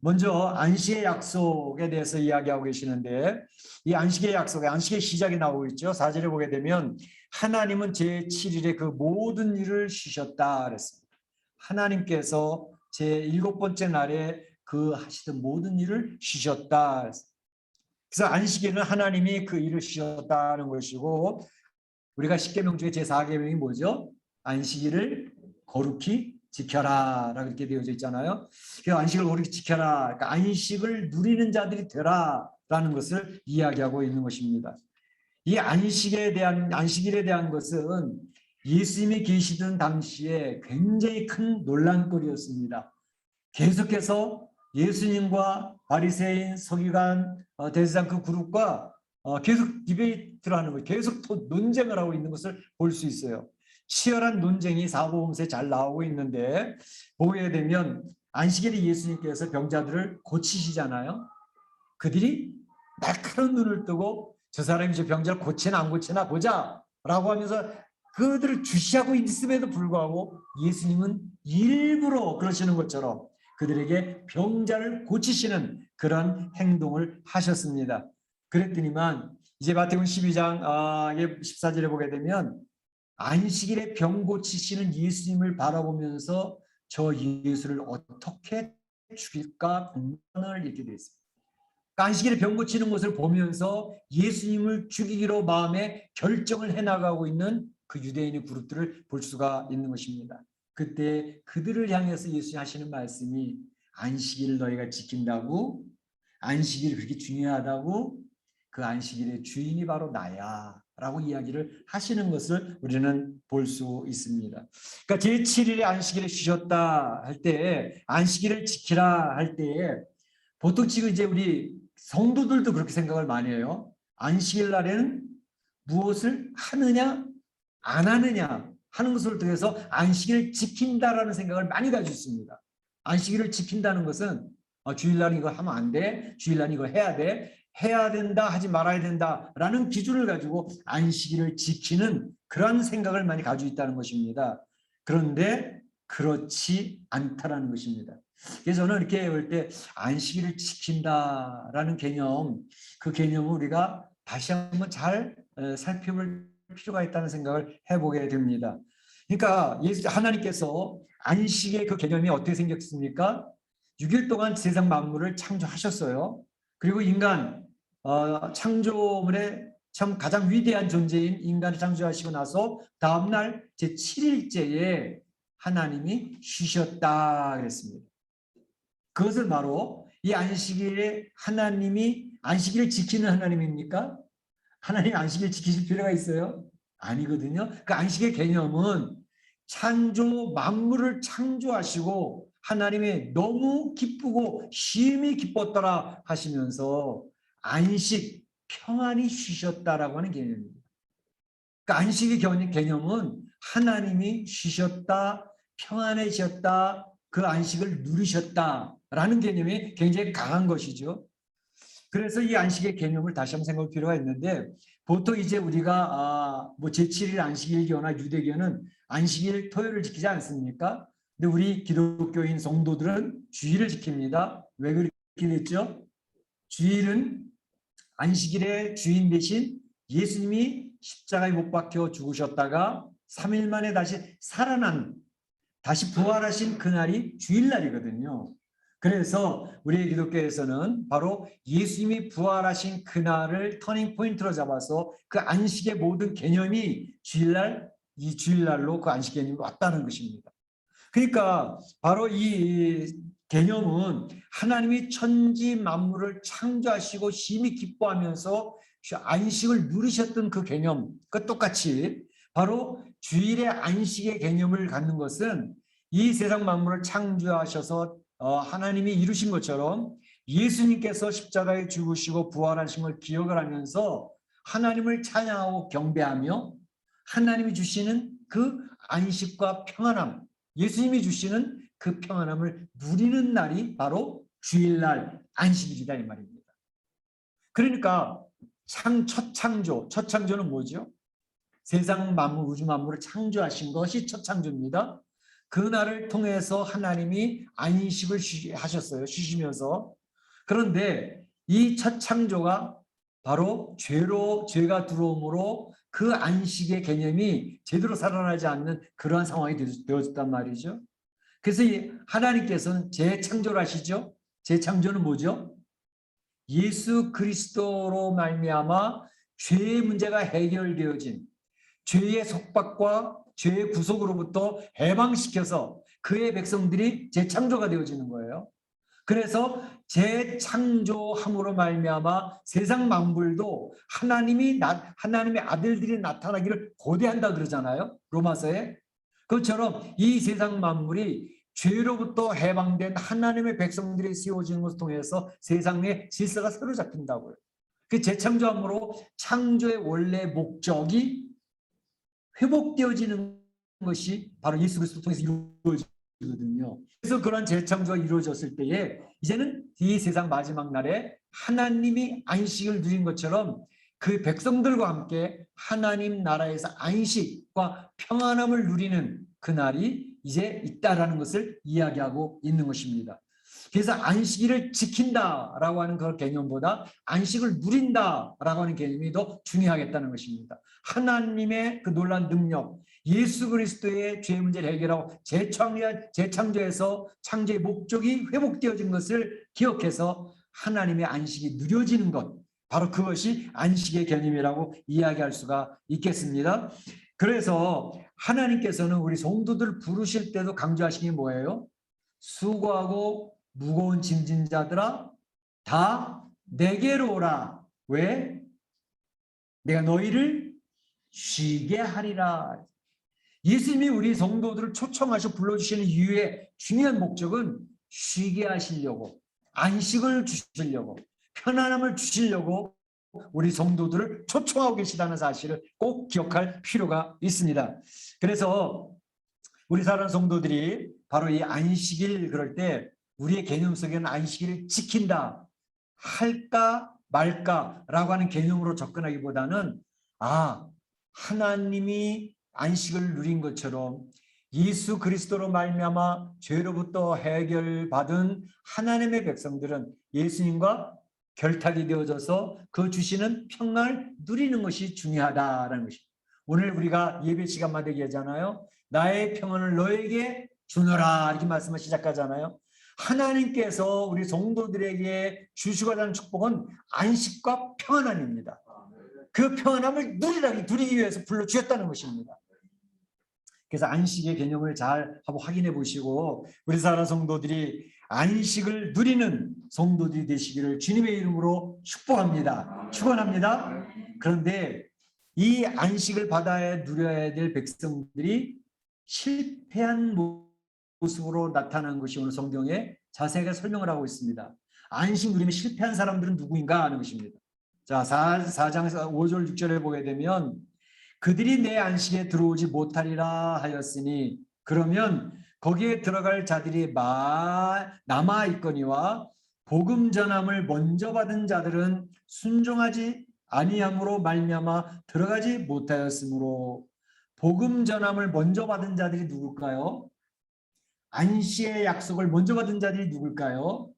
먼저 안식의 약속에 대해서 이야기하고 계시는데, 이 안식의 약속에 안식의 시작이 나오고 있죠. 4절에 보게 되면 하나님은 제7일에 그 모든 일을 쉬셨다 그랬습니다. 하나님께서 제7번째 날에 그 하시던 모든 일을 쉬셨다. 그래서 안식일은 하나님이 그 일을 쉬셨다는 것이고, 우리가 10계명 중에 제4계명이 뭐죠? 안식일을 거룩히 지켜라 라고 이렇게 되어져 있잖아요. 그래서 안식을 거룩히 지켜라, 그러니까 안식을 누리는 자들이 되라 라는 것을 이야기하고 있는 것입니다. 이 안식일에 대한 것은 예수님이 계시던 당시에 굉장히 큰 논란거리였습니다. 계속해서 예수님과 바리새인, 서기관, 대제사장 그 그룹과 계속 디베이트를 하는 거예요. 계속 논쟁을 하고 있는 것을 볼 수 있어요. 치열한 논쟁이 사복음서에 잘 나오고 있는데, 보게 되면 안식일에 예수님께서 병자들을 고치시잖아요. 그들이 날카로운 눈을 뜨고 저 사람이 저 병자를 고치나 안 고치나 보자 라고 하면서 그들을 주시하고 있음에도 불구하고 예수님은 일부러 그러시는 것처럼 그들에게 병자를 고치시는 그런 행동을 하셨습니다. 그랬더니만 이제 마태복음 12장 14절에 보게 되면 안식일에 병 고치시는 예수님을 바라보면서 저 예수를 어떻게 죽일까 고민을 이렇게 되어 있습니다. 안식일에 병 고치는 것을 보면서 예수님을 죽이기로 마음에 결정을 해나가고 있는 그 유대인의 그룹들을 볼 수가 있는 것입니다. 그때 그들을 향해서 예수님이 하시는 말씀이 안식일을 너희가 지킨다고? 안식일이 그렇게 중요하다고? 그 안식일의 주인이 바로 나야 라고 이야기를 하시는 것을 우리는 볼 수 있습니다. 그러니까 제7일에 안식일을 쉬셨다 할 때, 안식일을 지키라 할 때 보통 지금 이제 우리 성도들도 그렇게 생각을 많이 해요. 안식일 날에는 무엇을 하느냐 안 하느냐 하는 것을 통해서 안식일을 지킨다라는 생각을 많이 가지고 있습니다. 안식일을 지킨다는 것은 주일날 이거 하면 안 돼, 주일날 이거 해야 돼, 해야 된다, 하지 말아야 된다라는 기준을 가지고 안식일을 지키는 그러한 생각을 많이 가지고 있다는 것입니다. 그런데 그렇지 않다라는 것입니다. 그래서 저는 이렇게 볼 때 안식일을 지킨다라는 개념, 그 개념을 우리가 다시 한번 잘 살펴볼 필요가 있다는 생각을 해보게 됩니다. 그러니까 하나님께서 안식의 그 개념이 어떻게 생겼습니까? 6일 동안 세상 만물을 창조하셨어요. 그리고 인간 창조물의 참 가장 위대한 존재인 인간을 창조하시고 나서 다음날 제7일째에 하나님이 쉬셨다 그랬습니다. 그것을 바로 이 안식일에 하나님이 안식일을 지키는 하나님입니까? 하나님 안식일 지키실 필요가 있어요? 아니거든요. 그 안식의 개념은 창조 만물을 창조하시고 하나님의 너무 기쁘고 심히 기뻤더라 하시면서 안식 평안히 쉬셨다라고 하는 개념입니다. 그러니까 안식의 개념은 하나님이 쉬셨다, 평안해지셨다, 그 안식을 누리셨다라는 개념이 굉장히 강한 것이죠. 그래서 이 안식의 개념을 다시 한번 생각할 필요가 있는데 보통 이제 우리가 제7일 안식일교나 유대교는 안식일 토요일을 지키지 않습니까? 근데 우리 기독교인 성도들은 주일을 지킵니다. 왜 그렇게 됐죠? 주일은 안식일의 주인 대신 예수님이 십자가에 못 박혀 죽으셨다가 3일 만에 다시 살아난, 다시 부활하신 그날이 주일날이거든요. 그래서 우리 기독교에서는 바로 예수님이 부활하신 그날을 터닝 포인트로 잡아서 그 안식의 모든 개념이 이 주일날로 그 안식 개념이 왔다는 것입니다. 그러니까 바로 이 개념은 하나님이 천지 만물을 창조하시고 심히 기뻐하면서 안식을 누리셨던 그 개념과 똑같이 바로 주일의 안식의 개념을 갖는 것은 이 세상 만물을 창조하셔서 하나님이 이루신 것처럼 예수님께서 십자가에 죽으시고 부활하신 걸 기억을 하면서 하나님을 찬양하고 경배하며 하나님이 주시는 그 안식과 평안함, 예수님이 주시는 그 평안함을 누리는 날이 바로 주일날 안식일이다 이 말입니다. 그러니까 첫 창조는 뭐죠? 세상 만물, 우주 만물을 창조하신 것이 첫 창조입니다. 그날을 통해서 하나님이 안식을 하셨어요. 쉬시면서. 그런데 이 첫 창조가 바로 죄가 들어옴으로 그 안식의 개념이 제대로 살아나지 않는 그러한 상황이 되어졌단 말이죠. 그래서 하나님께서는 재창조를 하시죠. 재창조는 뭐죠? 예수 그리스도로 말미암아 죄의 문제가 해결되어진 죄의 속박과 죄의 구속으로부터 해방시켜서 그의 백성들이 재창조가 되어지는 거예요. 그래서 재창조함으로 말미암아 세상 만물도 하나님의 아들들이 나타나기를 고대한다 그러잖아요. 로마서에. 그것처럼 이 세상 만물이 죄로부터 해방된 하나님의 백성들이 세워지는 것을 통해서 세상의 질서가 새로 잡힌다고요. 그 재창조함으로 창조의 원래 목적이 회복되어지는 것이 바로 예수 그리스도를 통해서 이루어지거든요. 그래서 그런 재창조가 이루어졌을 때에 이제는 이 세상 마지막 날에 하나님이 안식을 누린 것처럼 그 백성들과 함께 하나님 나라에서 안식과 평안함을 누리는 그날이 이제 있다라는 것을 이야기하고 있는 것입니다. 그래서 안식일을 지킨다라고 하는 그 개념보다 안식을 누린다라고 하는 개념이 더 중요하겠다는 것입니다. 하나님의 그 놀라운 능력, 예수 그리스도의 죄 문제를 해결하고 재창조해서 창조의 목적이 회복되어진 것을 기억해서 하나님의 안식이 누려지는 것, 바로 그것이 안식의 개념이라고 이야기할 수가 있겠습니다. 그래서 하나님께서는 우리 성도들 부르실 때도 강조하신 게 뭐예요? 수고하고 무거운 짐진 자들아 다 내게로 오라. 왜? 내가 너희를 쉬게 하리라. 예수님이 우리 성도들을 초청하셔 불러주시는 이유의 중요한 목적은 쉬게 하시려고, 안식을 주시려고, 편안함을 주시려고 우리 성도들을 초청하고 계시다는 사실을 꼭 기억할 필요가 있습니다. 그래서 우리 사랑하는 성도들이 바로 이 안식일 그럴 때 우리의 개념 속에는 안식일을 지킨다, 할까 말까라고 하는 개념으로 접근하기보다는 하나님이 안식을 누린 것처럼 예수 그리스도로 말미암아 죄로부터 해결받은 하나님의 백성들은 예수님과 결탁이 되어져서 그 주시는 평안을 누리는 것이 중요하다라는 것입니다. 오늘 우리가 예배 시간마다 얘기하잖아요. 나의 평안을 너에게 주노라 이렇게 말씀을 시작하잖아요. 하나님께서 우리 성도들에게 주시고자 하는 축복은 안식과 평안함입니다. 그 평안함을 누리기 위해서 불러주셨다는 것입니다. 그래서 안식의 개념을 잘 한번 확인해 보시고 우리 사랑하는 성도들이 안식을 누리는 성도들이 되시기를 주님의 이름으로 축복합니다. 축원합니다. 그런데 이 안식을 누려야 될 백성들이 실패한 모습으로 나타난 것이 오늘 성경에 자세하게 설명을 하고 있습니다. 안식 누리며 실패한 사람들은 누구인가 하는 것입니다. 자, 4장 5절 6절에 보게 되면 그들이 내 안식에 들어오지 못하리라 하였으니 그러면 거기에 들어갈 자들이 남아 있거니와 복음 전함을 먼저 받은 자들은 순종하지 아니함으로 말미암아 들어가지 못하였으므로 복음 전함을 먼저 받은 자들이 누굴까요? 안식의 약속을 먼저 받은 자들이 누굴까요?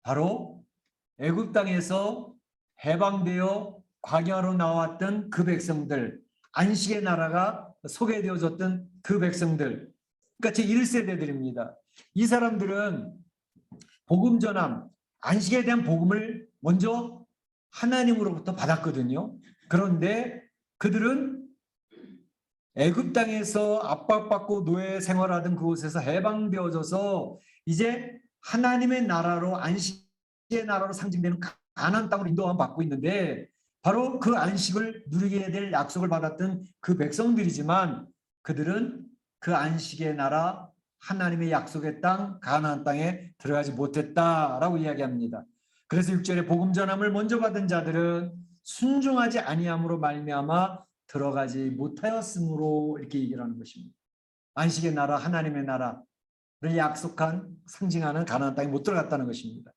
바로 애굽 땅에서 해방되어 광야로 나왔던 그 백성들, 안식의 나라가 소개되어졌던 그 백성들, 그러니까 제1세대들입니다. 이 사람들은 복음 전함, 안식에 대한 복음을 먼저 하나님으로부터 받았거든요. 그런데 그들은 애굽 땅에서 압박받고 노예 생활하던 그곳에서 해방되어져서 이제 하나님의 나라로 안식의 나라로 상징되는 가나안 땅으로 인도함을 받고 있는데 바로 그 안식을 누리게 될 약속을 받았던 그 백성들이지만 그들은 그 안식의 나라 하나님의 약속의 땅 가나안 땅에 들어가지 못했다라고 이야기합니다. 그래서 6절에 복음 전함을 먼저 받은 자들은 순종하지 아니함으로 말미암아 들어가지 못하였으므로 이렇게 얘기를 하는 것입니다. 안식의 나라 하나님의 나라를 약속한 상징하는 가나안 땅에 못 들어갔다는 것입니다.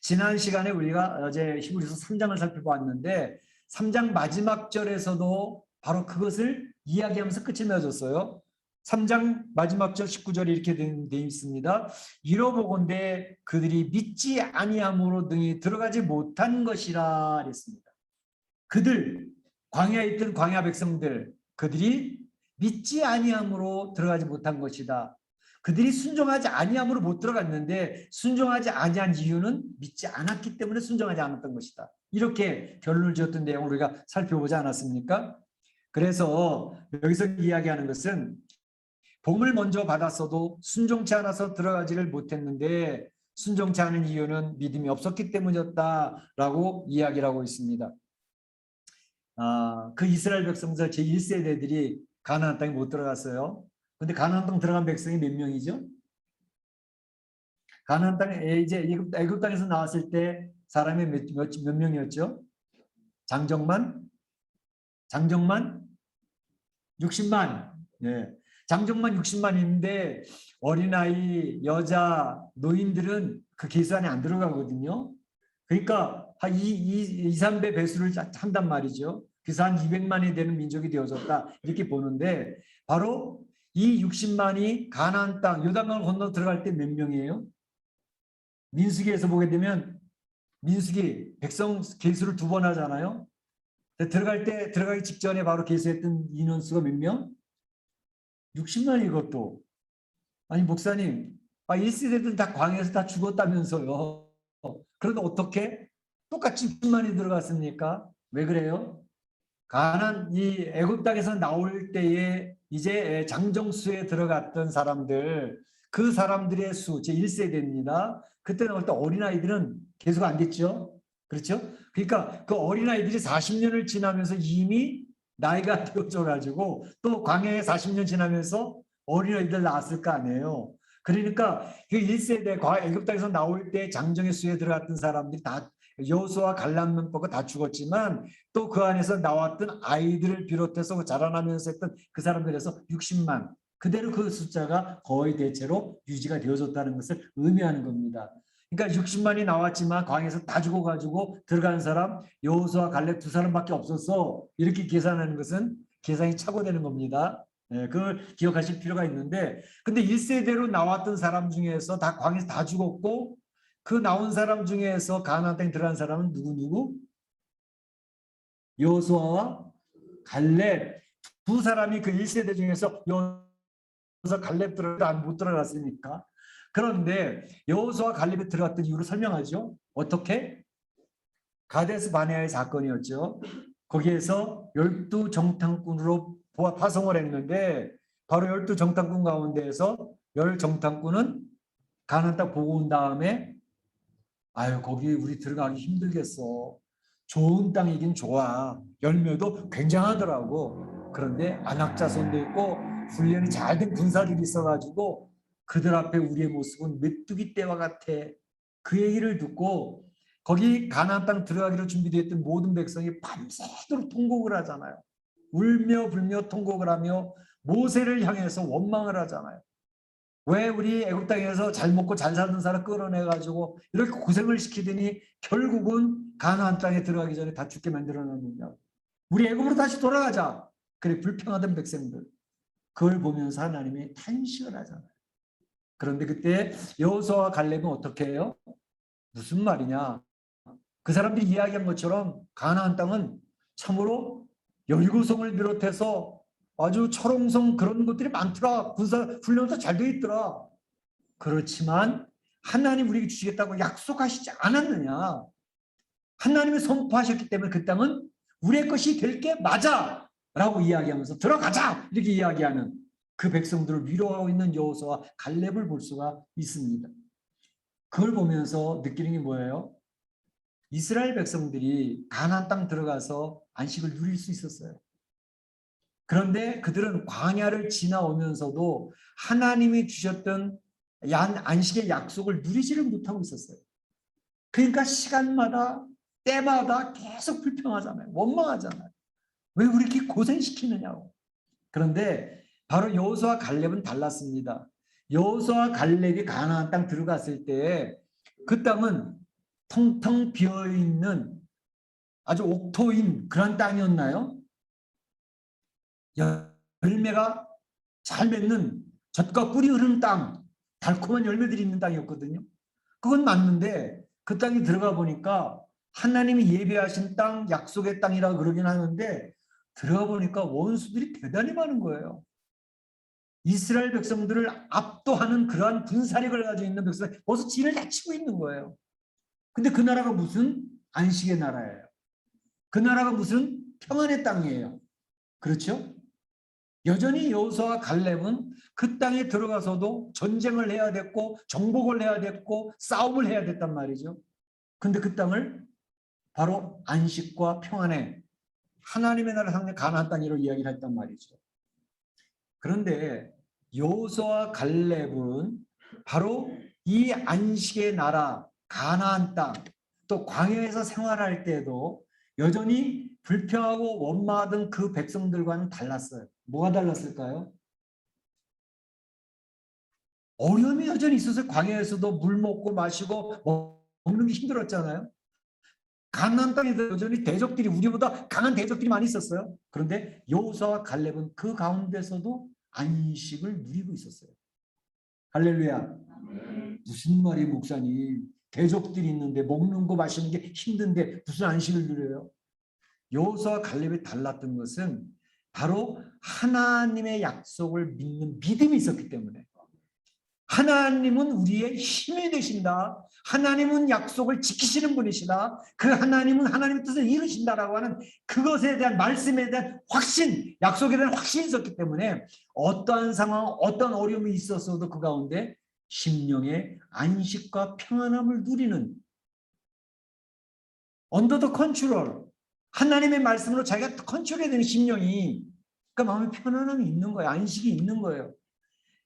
지난 시간에 우리가 어제 히브리서 3장을 살펴보았는데 3장 마지막 절에서도 바로 그것을 이야기하면서 끝을 맺었어요. 3장 마지막 절 19절에 이렇게 돼 있습니다. 이러보건대 그들이 믿지 아니함으로 등이 들어가지 못한 것이라 했습니다. 그들 광야에 있던 광야 백성들 그들이 믿지 아니함으로 들어가지 못한 것이다. 그들이 순종하지 아니함으로 못 들어갔는데 순종하지 아니한 이유는 믿지 않았기 때문에 순종하지 않았던 것이다. 이렇게 결론을 지었던 내용을 우리가 살펴보지 않았습니까? 그래서 여기서 이야기하는 것은 복음을 먼저 받았어도 순종치 않아서 들어가지를 못했는데 순종치 않은 이유는 믿음이 없었기 때문이었다라고 이야기를 하고 있습니다. 그 이스라엘 백성들 제1세대들이 가나안 땅에 못 들어갔어요. 근데 가나안 땅 들어간 백성이 몇 명이죠? 가나안 땅에 이제 애굽 땅에서 나왔을 때 사람이 몇 명이었죠? 장정만 60만. 네. 장정만 60만인데 어린아이, 여자, 노인들은 그 계수 안에 안 들어가거든요. 그러니까 한 3배 배수를 한단 말이죠. 그래서 한 200만이 되는 민족이 되어졌다 이렇게 보는데 바로 이 60만이 가나안 땅 요단강을 건너 들어갈 때 몇 명이에요? 민수기에서 보게 되면 민수기 백성 계수를 2번 하잖아요. 들어가기 직전에 바로 계수했던 인원수가 몇 명? 60만 이것도. 아니 목사님, 1세대들 다 광야에서 다 죽었다면서요. 그런데 어떻게 똑같이 60만이 들어갔습니까? 왜 그래요? 가나안 이 애굽 땅에서 나올 때에 이제 장정수에 들어갔던 사람들, 그 사람들의 수 제 1세대입니다. 그때 나올 때 어린아이들은 계속 안 됐죠. 그렇죠? 그러니까 그 어린아이들이 40년을 지나면서 이미 나이가 되어져 가지고 또 광야에 40년 지나면서 어린아이들 낳았을 거 아니에요. 그러니까 그 1세대 애굽 땅에서 나올 때 장정의 수에 들어갔던 사람들이 다 여호수아 갈렙 문파가 다 죽었지만 또 그 안에서 나왔던 아이들을 비롯해서 자라나면서 했던 그 사람들에서 60만 그대로 그 숫자가 거의 대체로 유지가 되어졌다는 것을 의미하는 겁니다. 그러니까 60만이 나왔지만 광야에서 다 죽어가지고 들어간 사람 여호수아 갈렙 2사람밖에 없었어. 이렇게 계산하는 것은 계산이 착오되는 겁니다. 그걸 기억하실 필요가 있는데 근데 1세대로 나왔던 사람 중에서 다 광야에서 다 죽었고 그 나온 사람 중에서 가나안 땅에 들어간 사람은 누구? 여호수아와 갈렙 2사람이 그 1세대 중에서 여호수아 갈렙 못 들어갔으니까. 그런데 여호수아 갈렙에 들어갔던 이유를 설명하죠. 어떻게? 가데스 바네아의 사건이었죠. 거기에서 12정탐꾼으로 파송을 했는데 바로 12정탐꾼 가운데에서 10정탐꾼은 가나안 땅 보고 온 다음에 아유 거기 우리 들어가기 힘들겠어. 좋은 땅이긴 좋아. 열매도 굉장하더라고. 그런데 안악자손도 있고 훈련이 잘 된 군사들이 있어가지고 그들 앞에 우리의 모습은 메뚜기 떼와 같아. 그 얘기를 듣고 거기 가나안 땅 들어가기로 준비되었던 모든 백성이 밤새도록 통곡을 하잖아요. 울며 불며 통곡을 하며 모세를 향해서 원망을 하잖아요. 왜 우리 애굽 땅에서 잘 먹고 잘 사는 사람 끌어내가지고 이렇게 고생을 시키더니 결국은 가나안 땅에 들어가기 전에 다 죽게 만들어놨느냐. 우리 애굽으로 다시 돌아가자. 그래 불평하던 백성들. 그걸 보면서 하나님이 탄식을 하잖아요. 그런데 그때 여호수아와 갈렙은 어떻게 해요? 무슨 말이냐. 그 사람들이 이야기한 것처럼 가나안 땅은 참으로 여리고성을 비롯해서 아주 철옹성 그런 것들이 많더라. 군사 훈련도 잘 돼 있더라. 그렇지만 하나님 우리에게 주시겠다고 약속하시지 않았느냐. 하나님이 선포하셨기 때문에 그 땅은 우리의 것이 될 게 맞아 라고 이야기하면서 들어가자 이렇게 이야기하는 그 백성들을 위로하고 있는 여호수아와 갈렙을 볼 수가 있습니다. 그걸 보면서 느끼는 게 뭐예요? 이스라엘 백성들이 가나안 땅 들어가서 안식을 누릴 수 있었어요. 그런데 그들은 광야를 지나오면서도 하나님이 주셨던 안식의 약속을 누리지를 못하고 있었어요. 그러니까 시간마다 때마다 계속 불평하잖아요. 원망하잖아요. 왜 우리 이렇게 고생시키느냐고. 그런데 바로 여호수아 갈렙은 달랐습니다. 여호수아 갈렙이 가나안 땅 들어갔을 때 그 땅은 텅텅 비어있는 아주 옥토인 그런 땅이었나요? 열매가 잘 맺는 젖과 꿀이 흐르는 땅, 달콤한 열매들이 있는 땅이었거든요. 그건 맞는데 그 땅에 들어가 보니까 하나님이 예배하신 땅, 약속의 땅이라고 그러긴 하는데 들어가 보니까 원수들이 대단히 많은 거예요. 이스라엘 백성들을 압도하는 그러한 군사력을 가지고 있는 백성들이 벌써 진을 다 치고 있는 거예요. 근데 그 나라가 무슨 안식의 나라예요. 그 나라가 무슨 평안의 땅이에요. 그렇죠? 여전히 여호수아와 갈렙은 그 땅에 들어가서도 전쟁을 해야 됐고 정복을 해야 됐고 싸움을 해야 됐단 말이죠. 근데 그 땅을 바로 안식과 평안의 하나님의 나라 상대 가나안 땅이라고 이야기를 했단 말이죠. 그런데 여호수아와 갈렙은 바로 이 안식의 나라 가나안 땅 또 광야에서 생활할 때도 여전히 불평하고 원망하던 그 백성들과는 달랐어요. 뭐가 달랐을까요? 어려움이 여전히 있어서 광야에서도 물 먹고 마시고 먹는 게 힘들었잖아요. 가나안 땅에 여전히 대적들이 우리보다 강한 대적들이 많이 있었어요. 그런데 여호수아와 갈렙은 그 가운데서도 안식을 누리고 있었어요. 할렐루야. 무슨 말이 목사님? 대적들이 있는데 먹는 거 마시는 게 힘든데 무슨 안식을 누려요? 여호수아와 갈렙이 달랐던 것은 바로 하나님의 약속을 믿는 믿음이 있었기 때문에, 하나님은 우리의 힘이 되신다. 하나님은 약속을 지키시는 분이시다. 그 하나님은 하나님의 뜻을 이루신다라고 하는 그것에 대한 말씀에 대한 확신, 약속에 대한 확신이 있었기 때문에 어떠한 상황, 어떤 어려움이 있었어도 그 가운데 심령의 안식과 평안함을 누리는 under the control, 하나님의 말씀으로 자기가 컨트롤해야 되는 심령이, 그러니까 마음에 편안함이 있는 거예요. 안식이 있는 거예요.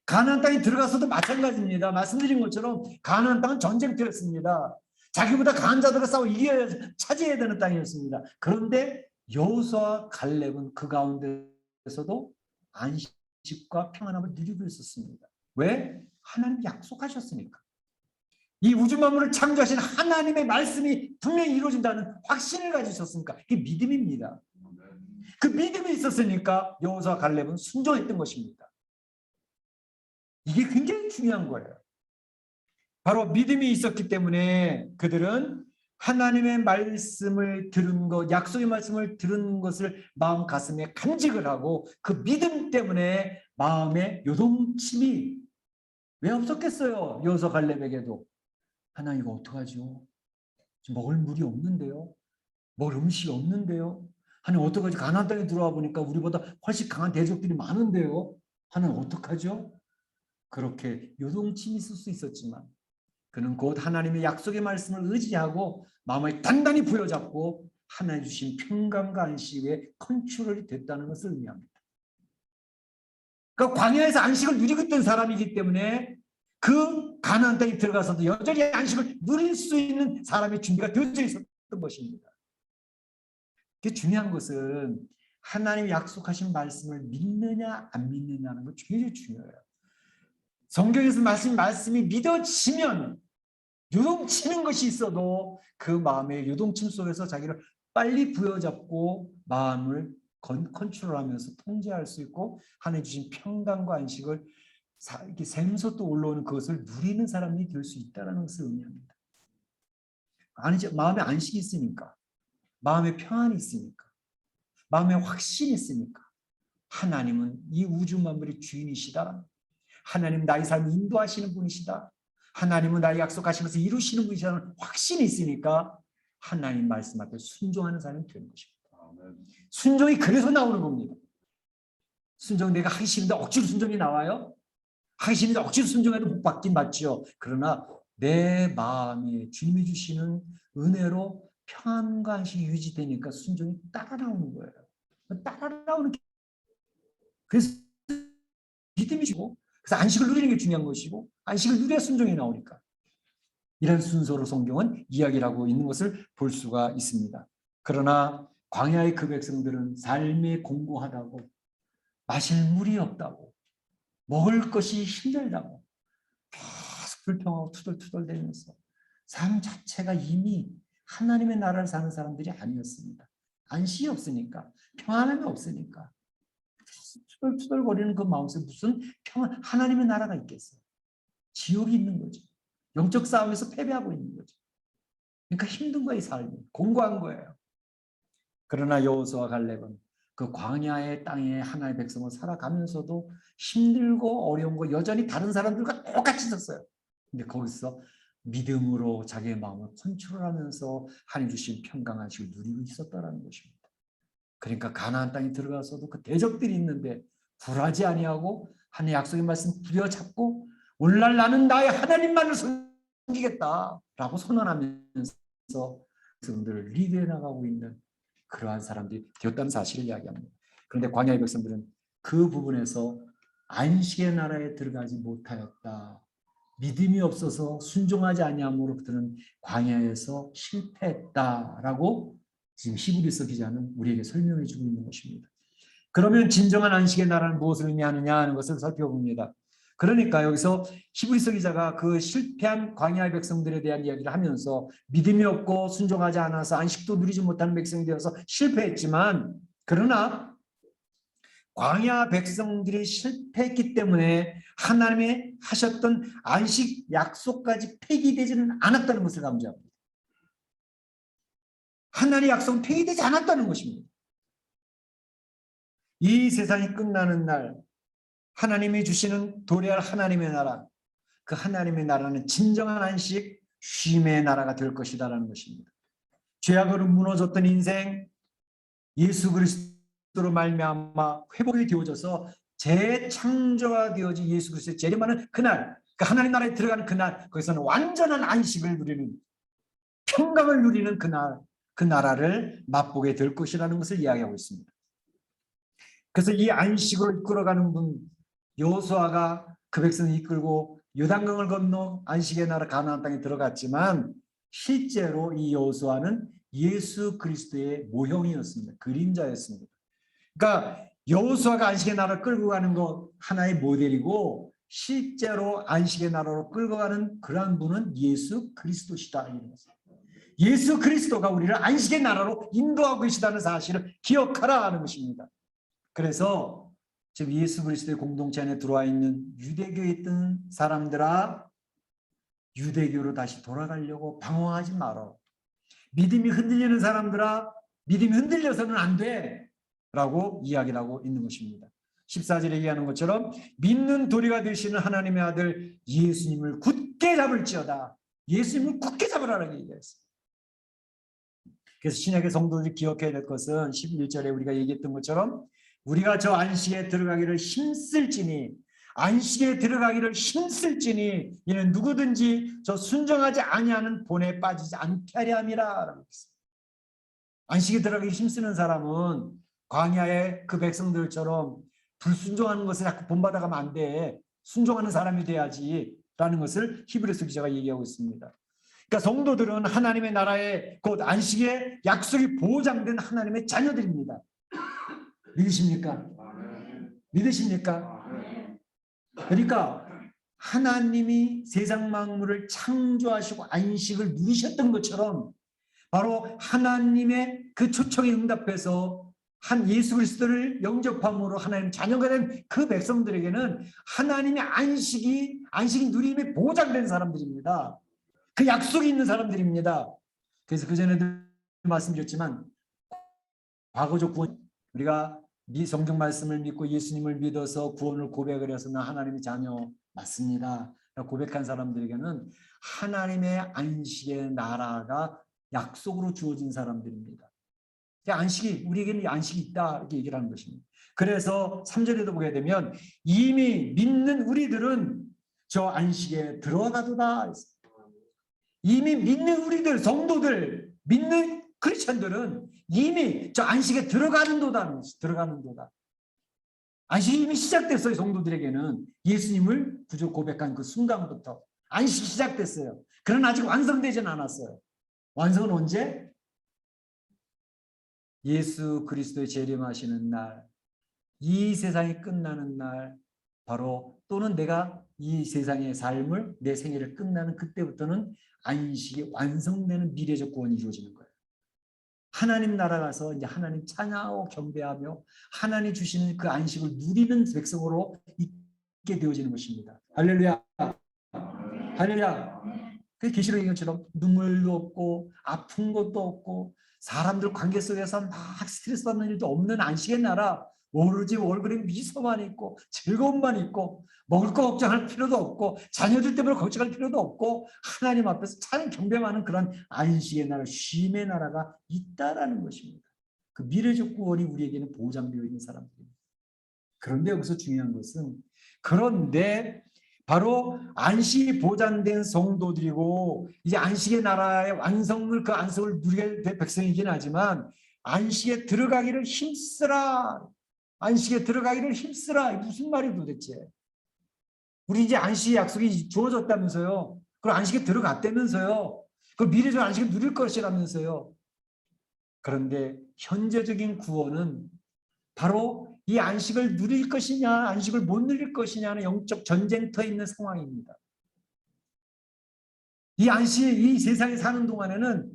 가나안 땅에 들어가서도 마찬가지입니다. 말씀드린 것처럼 가나안 땅은 전쟁터였습니다. 자기보다 강한 자들과 싸워 이겨야 차지해야 되는 땅이었습니다. 그런데 여호수아와 갈렙은 그 가운데서도 안식과 평안함을 누리고 있었습니다. 왜? 하나님 약속하셨으니까. 이 우주 만물을 창조하신 하나님의 말씀이 분명히 이루어진다는 확신을 가지셨으니까. 이게 믿음입니다. 그 믿음이 있었으니까 여호수아와 갈렙은 순종했던 것입니다. 이게 굉장히 중요한 거예요. 바로 믿음이 있었기 때문에 그들은 하나님의 말씀을 들은 것, 약속의 말씀을 들은 것을 마음 가슴에 간직을 하고 그 믿음 때문에 마음의 요동침이 왜 없었겠어요? 여호수아 갈렙에게도. 하나님 이거 어떡하죠? 지금 먹을 물이 없는데요. 먹을 음식이 없는데요. 하나님 어떡하지? 가나안 땅에 들어와 보니까 우리보다 훨씬 강한 대적들이 많은데요. 하나님 어떡하죠? 그렇게 요동침이 있을 수 있었지만 그는 곧 하나님의 약속의 말씀을 의지하고 마음을 단단히 부여잡고 하나님 주신 평강과 안식의 컨트롤이 됐다는 것을 의미합니다. 그러니까 광야에서 안식을 누리고 있던 사람이기 때문에 그 가나안 땅에 들어가서도 여전히 안식을 누릴 수 있는 사람의 준비가 되어져 있었던 것입니다. 그 중요한 것은 하나님이 약속하신 말씀을 믿느냐 안 믿느냐는 거 굉장히 중요해요. 성경에서 말씀이 믿어지면 요동치는 것이 있어도 그 마음의 요동침 속에서 자기를 빨리 부여잡고 마음을 컨트롤하면서 통제할 수 있고 하나님 주신 평강과 안식을 이렇게 샘솟도 올라오는 그것을 누리는 사람이 될 수 있다는 것을 의미합니다. 마음에 안식이 있으니까, 마음에 평안이 있으니까, 마음에 확신이 있으니까 하나님은 이 우주 만물의 주인이시다. 하나님 나의 삶을 인도하시는 분이시다. 하나님은 나의 약속하신 것을 이루시는 분이시다는 확신이 있으니까 하나님 말씀 앞에 순종하는 사람이 되는 것입니다. 순종이 그래서 나오는 겁니다. 순종 내가 하기 싫은데 억지로 순종이 나와요? 하기 싫은데 억지로 순종해도 못 받긴 받죠. 그러나 내 마음에 주님이 주시는 은혜로 평안과 안식이 유지되니까 순종이 따라 나오는 거예요. 따라 나오는 게 그래서 믿음이시고 그래서 안식을 누리는 게 중요한 것이고 안식을 누려야 순종이 나오니까 이런 순서로 성경은 이야기를 하고 있는 것을 볼 수가 있습니다. 그러나 광야의 그 백성들은 삶이 공고하다고 마실 물이 없다고 먹을 것이 힘들다고 계속 불평하고 투덜투덜대면서 삶 자체가 이미 하나님의 나라를 사는 사람들이 아니었습니다. 안식이 없으니까 평안함이 없으니까 투덜투덜거리는 그 마음속에 무슨 평안, 하나님의 나라가 있겠어요? 지옥이 있는 거죠. 영적 싸움에서 패배하고 있는 거죠. 그러니까 힘든 거예요. 이 삶이. 공고한 거예요. 그러나 여호수아와 갈렙은 그 광야의 땅에 하나님의 백성을 살아가면서도 힘들고 어려운 거 여전히 다른 사람들과 똑같이 있었어요. 근데 거기서 믿음으로 자기의 마음을 컨트롤하면서 하나님 주신 평강 안식을 누리고 있었다는 것입니다. 그러니까 가나안 땅에 들어가서도 그 대적들이 있는데 굴하지 아니하고 하나님의 약속의 말씀 부여잡고 오늘날 나는 나의 하나님만을 섬기겠다라고 선언하면서 백성들을 리드해 나가고 있는 그러한 사람들이 되었다는 사실을 이야기합니다. 그런데 광야의 백성들은 그 부분에서 안식의 나라에 들어가지 못하였다. 믿음이 없어서 순종하지 아니함으로 그들은 광야에서 실패했다라고 지금 히브리서 기자는 우리에게 설명해 주고 있는 것입니다. 그러면 진정한 안식의 나라는 무엇을 의미하느냐 하는 것을 살펴봅니다. 그러니까 여기서 히브리서 기자가 그 실패한 광야의 백성들에 대한 이야기를 하면서 믿음이 없고 순종하지 않아서 안식도 누리지 못하는 백성이 되어서 실패했지만, 그러나 광야 백성들이 실패했기 때문에 하나님이 하셨던 안식 약속까지 폐기되지는 않았다는 것을 강조합니다. 하나님의 약속은 폐기되지 않았다는 것입니다. 이 세상이 끝나는 날 하나님이 주시는 도래할 하나님의 나라, 그 하나님의 나라는 진정한 안식, 쉼의 나라가 될 것이다라는 것입니다. 죄악으로 무너졌던 인생, 예수 그리스도로 말미암아 회복이 되어져서 재창조가 되어진 예수 그리스도의 재림하는 그날, 그 하나님 나라에 들어가는 그날, 거기서는 완전한 안식을 누리는, 평강을 누리는 그날, 그 나라를 맛보게 될 것이라는 것을 이야기하고 있습니다. 그래서 이 안식으로 이끌어가는 분, 여호수아가 그 백성을 이끌고 요단강을 건너 안식의 나라 가나안 땅에 들어갔지만, 실제로 이 여호수아는 예수 그리스도의 모형이었습니다. 그림자였습니다. 그러니까 여호수아가 안식의 나라를 끌고 가는 것 하나의 모델이고, 실제로 안식의 나라로 끌고 가는 그러한 분은 예수 그리스도시다. 예수 그리스도가 우리를 안식의 나라로 인도하고 계시다는 사실을 기억하라 하는 것입니다. 그래서 지금 예수 그리스도의 공동체 안에 들어와 있는 유대교에 있던 사람들아, 유대교로 다시 돌아가려고 방황하지 마라. 믿음이 흔들리는 사람들아, 믿음이 흔들려서는 안 돼 라고 이야기를 하고 있는 것입니다. 14절에 얘기하는 것처럼 믿는 도리가 되시는 하나님의 아들 예수님을 굳게 잡을지어다. 예수님을 굳게 잡으라는 얘기했어요. 그래서 신약의 성도들이 기억해야 될 것은 11절에 우리가 얘기했던 것처럼 우리가 저 안식에 들어가기를 힘쓸지니, 안식에 들어가기를 힘쓸지니 이는 누구든지 저 순종하지 아니하는 본에 빠지지 않게 하려 함이라. 안식에 들어가기 힘쓰는 사람은 광야의 그 백성들처럼 불순종하는 것을 자꾸 본받아가면 안 돼. 순종하는 사람이 돼야지 라는 것을 히브리서 기자가 얘기하고 있습니다. 그러니까 성도들은 하나님의 나라의 곧 안식의 약속이 보장된 하나님의 자녀들입니다. 믿으십니까? 믿으십니까? 그러니까 하나님이 세상 만물을 창조하시고 안식을 누리셨던 것처럼 바로 하나님의 그 초청에 응답해서 한 예수 그리스도를 영접함으로 하나님 자녀가 된 그 백성들에게는 하나님의 안식이 누림이 보장된 사람들입니다. 그 약속이 있는 사람들입니다. 그래서 그전에도 말씀드렸지만 과거적 구원, 우리가 성경 말씀을 믿고 예수님을 믿어서 구원을 고백을 해서 나 하나님의 자녀 맞습니다 고백한 사람들에게는 하나님의 안식의 나라가 약속으로 주어진 사람들입니다. 안식이, 우리에게는 안식이 있다 이렇게 얘기를 하는 것입니다. 그래서 3절에도 보게 되면 이미 믿는 우리들은 저 안식에 들어가도다. 이미 믿는 우리들, 성도들, 믿는 크리스천들은 이미 저 안식에 들어가는 도다. 안식이 이미 시작됐어요. 성도들에게는 예수님을 구주 고백한 그 순간부터 안식이 시작됐어요. 그러나 아직 완성되지는 않았어요. 완성은 언제? 예수 그리스도의 재림하시는 날, 이 세상이 끝나는 날, 바로 또는 내가 이 세상의 삶을, 내 생애를 끝나는 그때부터는 안식이 완성되는 미래적 구원이 이루어지는 거예요. 하나님 나라 가서 이제 하나님 찬양하고 경배하며 하나님 주시는 그 안식을 누리는 백성으로 있게 되어지는 것입니다. 할렐루야. 할렐루야. 그 계시록 얘기처럼 눈물도 없고 아픈 것도 없고 사람들 관계 속에서 막 스트레스 받는 일도 없는 안식의 나라, 오로지 얼굴에 미소만 있고 즐거움만 있고 먹을 거 걱정할 필요도 없고 자녀들 때문에 걱정할 필요도 없고 하나님 앞에서 참 경배하는 그런 안식의 나라, 쉼의 나라가 있다라는 것입니다. 그 미래적 구원이 우리에게는 보장되어 있는 사람들입니다. 그런데 여기서 중요한 것은, 그런데 바로 안식이 보장된 성도들이고 이제 안식의 나라의 완성을, 그 안식을 누리게 된 백성이긴 하지만 안식에 들어가기를 힘쓰라. 안식에 들어가기를 힘쓰라. 무슨 말이 도대체? 우리 이제 안식의 약속이 주어졌다면서요. 그리고 안식에 들어갔다면서요. 그 미래적 안식을 누릴 것이라면서요. 그런데 현재적인 구원은 바로 이 안식을 누릴 것이냐, 안식을 못 누릴 것이냐는 영적 전쟁터에 있는 상황입니다. 이 세상에 사는 동안에는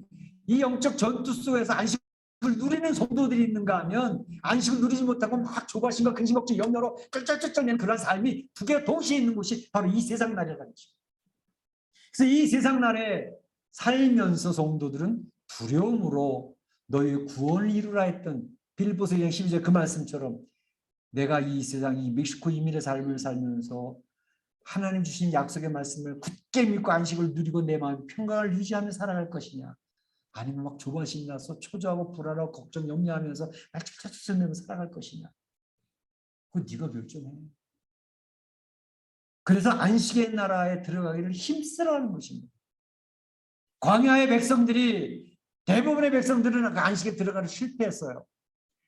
이 영적 전투 속에서 안식을 누리는 성도들이 있는가 하면 안식을 누리지 못하고 막 조바심과 근심 걱정 염려로 쩔쩔쩔쩔내는 그런 삶이 두 개가 동시에 있는 곳이 바로 이 세상 나라라는 것입니다. 그래서 이 세상 나라에 살면서 성도들은 두려움으로 너희의 구원을 이루라 했던 빌보서 2장 12절 그 말씀처럼 내가 이 세상 이 멕시코 이민의 삶을 살면서 하나님 주신 약속의 말씀을 굳게 믿고 안식을 누리고 내 마음 평강을 유지하며 살아갈 것이냐, 아니면 막 조바심이 나서 초조하고 불안하고 걱정 염려하면서 쩔쩔쩔 내면서 살아갈 것이냐, 그거 네가 결정해. 그래서 안식의 나라에 들어가기를 힘쓰라는 것입니다. 광야의 백성들이, 대부분의 백성들은 그 안식에 들어가기 실패했어요.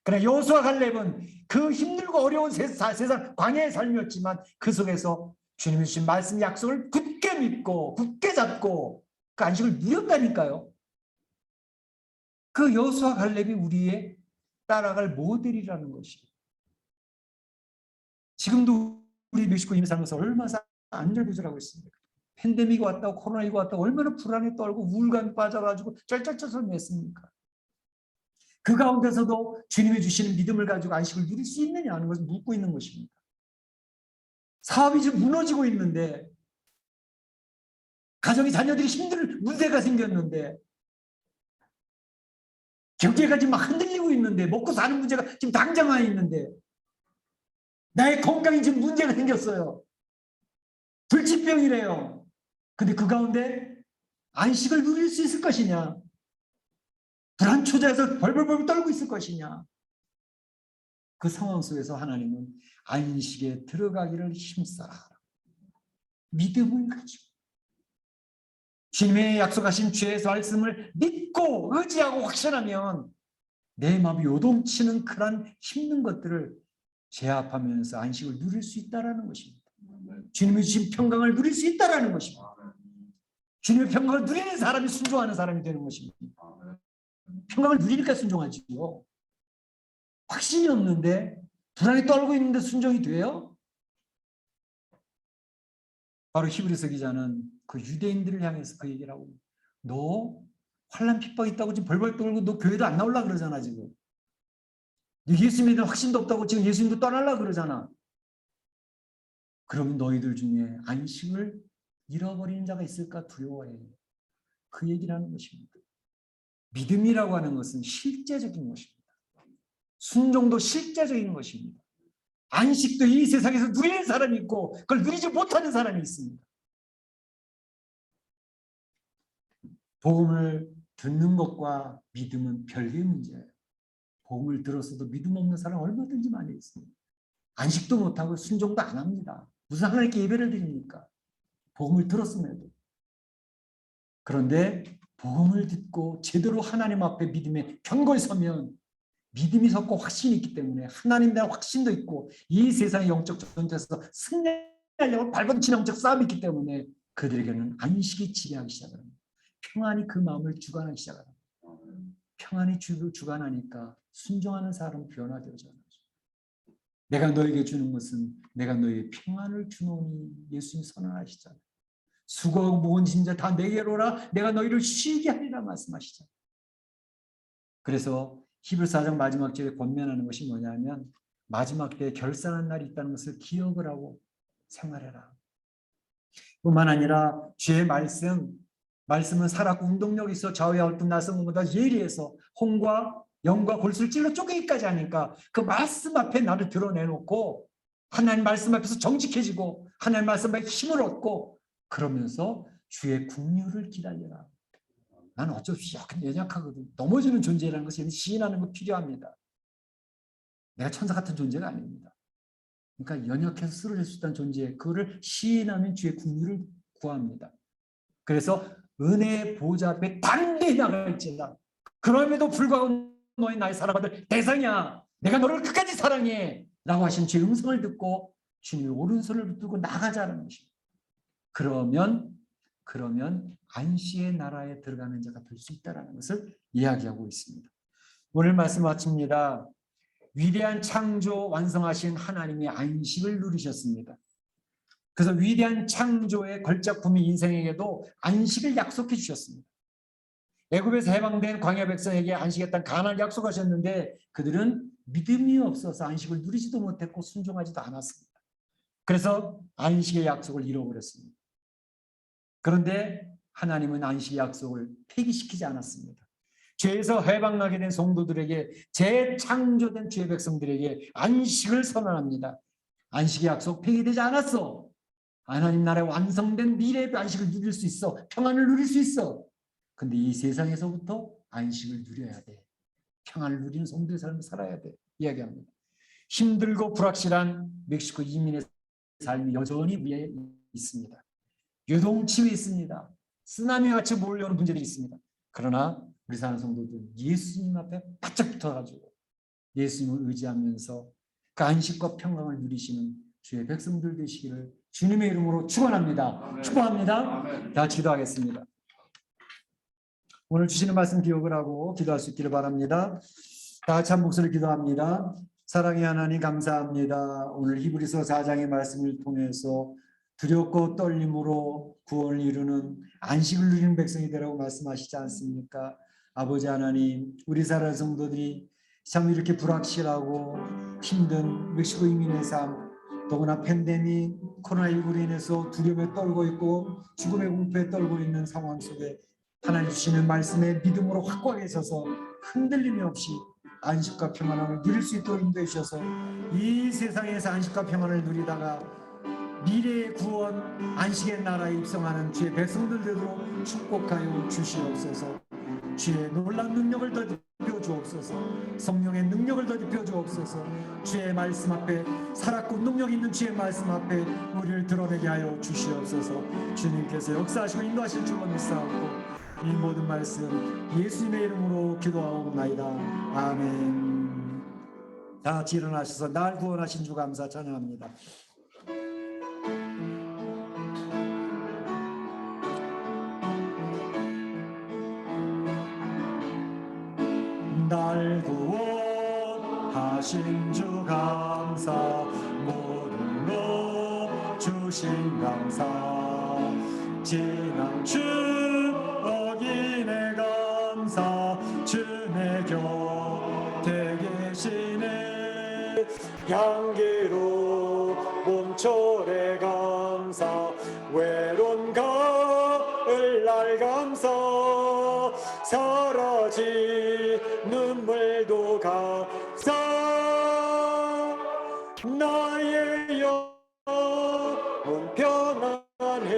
그러나 여호수아 갈렙은 그 힘들고 어려운 세상 광야의 삶이었지만 그 속에서 주님이 주신 말씀 약속을 굳게 믿고 굳게 잡고 그 안식을 누렸다니까요. 그 여호수아 갈렙이 우리의 따라갈 모델이라는 것이에요. 지금도 우리 멕시코 이민 살면서 얼마나 안절부절하고 있습니까? 팬데믹이 왔다고, 코로나19가 왔다고 얼마나 불안에 떨고 우울감에 빠져가지고 쩔쩔쩔쩔 냈습니까? 그 가운데서도 주님이 주시는 믿음을 가지고 안식을 누릴 수 있느냐 하는 것을 묻고 있는 것입니다. 사업이 지금 무너지고 있는데, 가정의 자녀들이 힘들 문제가 생겼는데, 경제가 지금 막 흔들리고 있는데, 먹고 사는 문제가 지금 당장 와 있는데, 나의 건강이 지금 문제가 생겼어요. 불치병이래요. 근데 그 가운데 안식을 누릴 수 있을 것이냐? 불안 초자에서 벌벌벌 떨고 있을 것이냐? 그 상황 속에서 하나님은 안식에 들어가기를 힘써라. 믿음을 가지고 주님의 약속하신 주의 말씀을 믿고 의지하고 확신하면 내 마음이 요동치는 그런 힘든 것들을 제압하면서 안식을 누릴 수 있다는 것입니다. 주님이 주신 평강을 누릴 수 있다는 것입니다. 주님의 평강을 누리는 사람이 순종하는 사람이 되는 것입니다. 평강을 누리니까 순종하지요. 확신이 없는데, 불안에 떨고 있는데 순종이 돼요? 바로 히브리서 기자는 그 유대인들을 향해서 그 얘기를 하고, 너 환난 핍박 있다고 지금 벌벌 떨고 너 교회도 안 나오려고 그러잖아 지금. 너 예수 믿는 확신도 없다고 지금 예수님도 떠나려고 그러잖아. 그러면 너희들 중에 안식을 잃어버리는 자가 있을까 두려워해. 그 얘기를 하는 것입니다. 믿음이라고 하는 것은 실제적인 것입니다. 순종도 실제적인 것입니다. 안식도 이 세상에서 누리는 사람이 있고 그걸 누리지 못하는 사람이 있습니다. 복음을 듣는 것과 믿음은 별개의 문제예요. 복음을 들었어도 믿음 없는 사람 얼마든지 많이 있습니다. 안식도 못하고 순종도 안 합니다. 무슨 하나님께 예배를 드립니까? 복음을 들었음에도. 그런데 복음을 듣고 제대로 하나님 앞에 믿음의 경거에 서면 믿음이 섰고 확신이 있기 때문에 하나님에 대한 확신도 있고 이 세상의 영적 전투에서 승리하려고 발버둥치는 영적 싸움이 있기 때문에 그들에게는 안식이 지배하기 시작합니다. 평안이 그 마음을 주관하기 시작합니다. 평안이 주관하니까 순종하는 사람은 변화되어져요. 내가 너에게 주는 것은 내가 너에게 평안을 주노니 예수님 선언하시잖아요. 수고하고 무거운 짐 다 내게로 오라 내가 너희를 쉬게 하리라 말씀하시잖아요. 그래서 히브리서 4장 마지막 절에 권면하는 것이 뭐냐면 마지막 때에 결산한 날이 있다는 것을 기억을 하고 생활해라. 뿐만 아니라 주의 말씀은 살았고 운동력이 있어 좌우야 얼뚱 나성보다 예리해서 홍과 영과 골수를 찔러 쪼개기까지 하니까 그 말씀 앞에 나를 드러내놓고 하나님 말씀 앞에서 정직해지고 하나님 말씀 앞에 힘을 얻고 그러면서 주의 긍휼을 기다려라. 나는 어쩔 수 없이 연약하거든. 넘어지는 존재라는 것을 시인하는 거 필요합니다. 내가 천사 같은 존재가 아닙니다. 그러니까 연약해서 쓰러질 수 있다는 존재, 그거를 시인하면 주의 긍휼을 구합니다. 그래서 은혜의 보좌 앞에 단대히 나갈지어다. 그럼에도 불구하고 너희 나의 사랑받을 대상이야. 내가 너를 끝까지 사랑해. 라고 하신 주의 음성을 듣고 주님의 오른손을 붙들고 나가자는 것입니다. 그러면 안식의 나라에 들어가는 자가 될 수 있다는 것을 이야기하고 있습니다. 오늘 말씀 마칩니다. 위대한 창조 완성하신 하나님의 안식을 누리셨습니다. 그래서 위대한 창조의 걸작품인 인생에게도 안식을 약속해 주셨습니다. 애굽에서 해방된 광야 백성에게 안식의 땅 가나안을 약속하셨는데 그들은 믿음이 없어서 안식을 누리지도 못했고 순종하지도 않았습니다. 그래서 안식의 약속을 잃어버렸습니다. 그런데 하나님은 안식의 약속을 폐기시키지 않았습니다. 죄에서 해방나게 된 성도들에게, 재창조된 주의 백성들에게 안식을 선언합니다. 안식의 약속 폐기되지 않았어. 하나님 나라의 완성된 미래의 안식을 누릴 수 있어. 평안을 누릴 수 있어. 근데 이 세상에서부터 안식을 누려야 돼. 평안을 누리는 성도의 삶을 살아야 돼. 이야기합니다. 힘들고 불확실한 멕시코 이민의 삶이 여전히 위에 있습니다. 유동치에 있습니다. 쓰나미와 같이 몰려오는 문제들이 있습니다. 그러나 우리 사는 성도들 예수님 앞에 바짝 붙어가지고 예수님을 의지하면서 그 안식과 평강을 누리시는 주의 백성들 되시기를 주님의 이름으로 축원합니다. 축복합니다. 다 같이 기도하겠습니다. 오늘 주시는 말씀 기억을 하고 기도할 수 있기를 바랍니다. 다 같이 한 목소리 기도합니다. 사랑의 하나님 감사합니다. 오늘 히브리서 4장의 말씀을 통해서 두렵고 떨림으로 구원을 이루는 안식을 누리는 백성이 되라고 말씀하시지 않습니까? 아버지 하나님, 우리 사랑 성도들이 참 이렇게 불확실하고 힘든 멕시코 이민의 삶, 더구나 팬데믹 코로나19로 인해서 두려움에 떨고 있고 죽음의 공포에 떨고 있는 상황 속에 하나님 주시는 말씀에 믿음으로 확고하게 서서 흔들림이 없이 안식과 평안을 누릴 수 있도록 인도해 주셔서 이 세상에서 안식과 평안을 누리다가 미래의 구원 안식의 나라에 입성하는 주의 백성들 되도록 축복하여 주시옵소서. 주의 놀라운 능력을 더입혀 주옵소서. 성령의 능력을 더입혀 주옵소서. 주의 말씀 앞에 살았고 능력 있는 주의 말씀 앞에 우리를 드러내게 하여 주시옵소서. 주님께서 역사하시고 인도하실 줄로 믿사옵고 이 모든 말씀 예수님의 이름으로 기도하옵나이다. 아멘. 다 같이 일어나셔서 날 구원하신 주 감사 찬양합니다. 날 구원하신 주 감사, 모든 것 주신 감사, 지난 추억이네 감사, 주내 곁에 계시네 향기로 봄철에 감사, 외로운 가을날 감사, 사라진 눈물도 감사, 나의 영혼 편안해.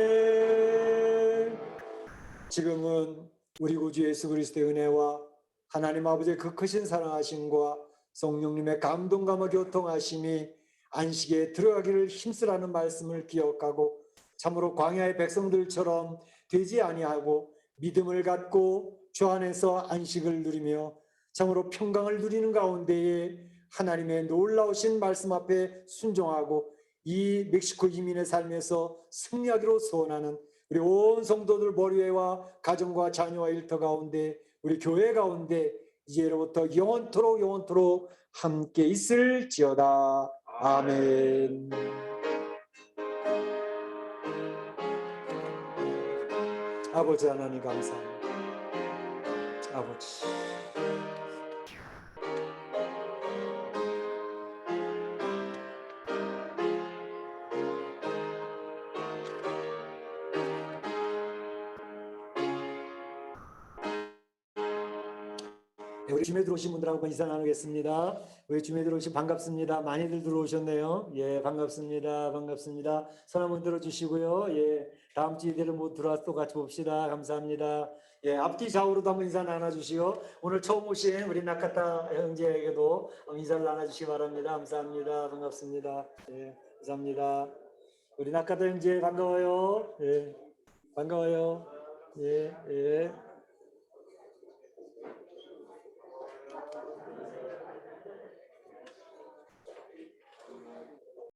지금은 우리 구주 예수 그리스도의 은혜와 하나님 아버지의 그 크신 사랑하심과 성령님의 감동감과 교통하심이 안식에 들어가기를 힘쓰라는 말씀을 기억하고 참으로 광야의 백성들처럼 되지 아니하고 믿음을 갖고 주 안에서 안식을 누리며 참으로 평강을 누리는 가운데에 하나님의 놀라우신 말씀 앞에 순종하고 이 멕시코 이민의 삶에서 승리하기로 소원하는 우리 온 성도들 머리에와 가정과 자녀와 일터 가운데 우리 교회 가운데 이제로부터 영원토록 함께 있을지어다. 아멘. 아버지 하나님 감사합니다. 아버지. 우리 주에 들어오신 분들하고 인사 나누겠습니다. 우리 주에 들어오신 반갑습니다. 많이들 들어오셨네요. 예, 반갑습니다. 반갑습니다. 손 한번 들어주시고요. 예, 다음 주 이대로 못 들어와서 또 같이 봅시다. 감사합니다. 예, 앞뒤 좌우로도 한번 인사 나눠주시고 오늘 처음 오신 우리 나카타 형제에게도 인사를 나눠주시기 바랍니다. 감사합니다. 반갑습니다. 예, 감사합니다. 우리 나카타 형제 반가워요. 예, 반가워요. 예, 예.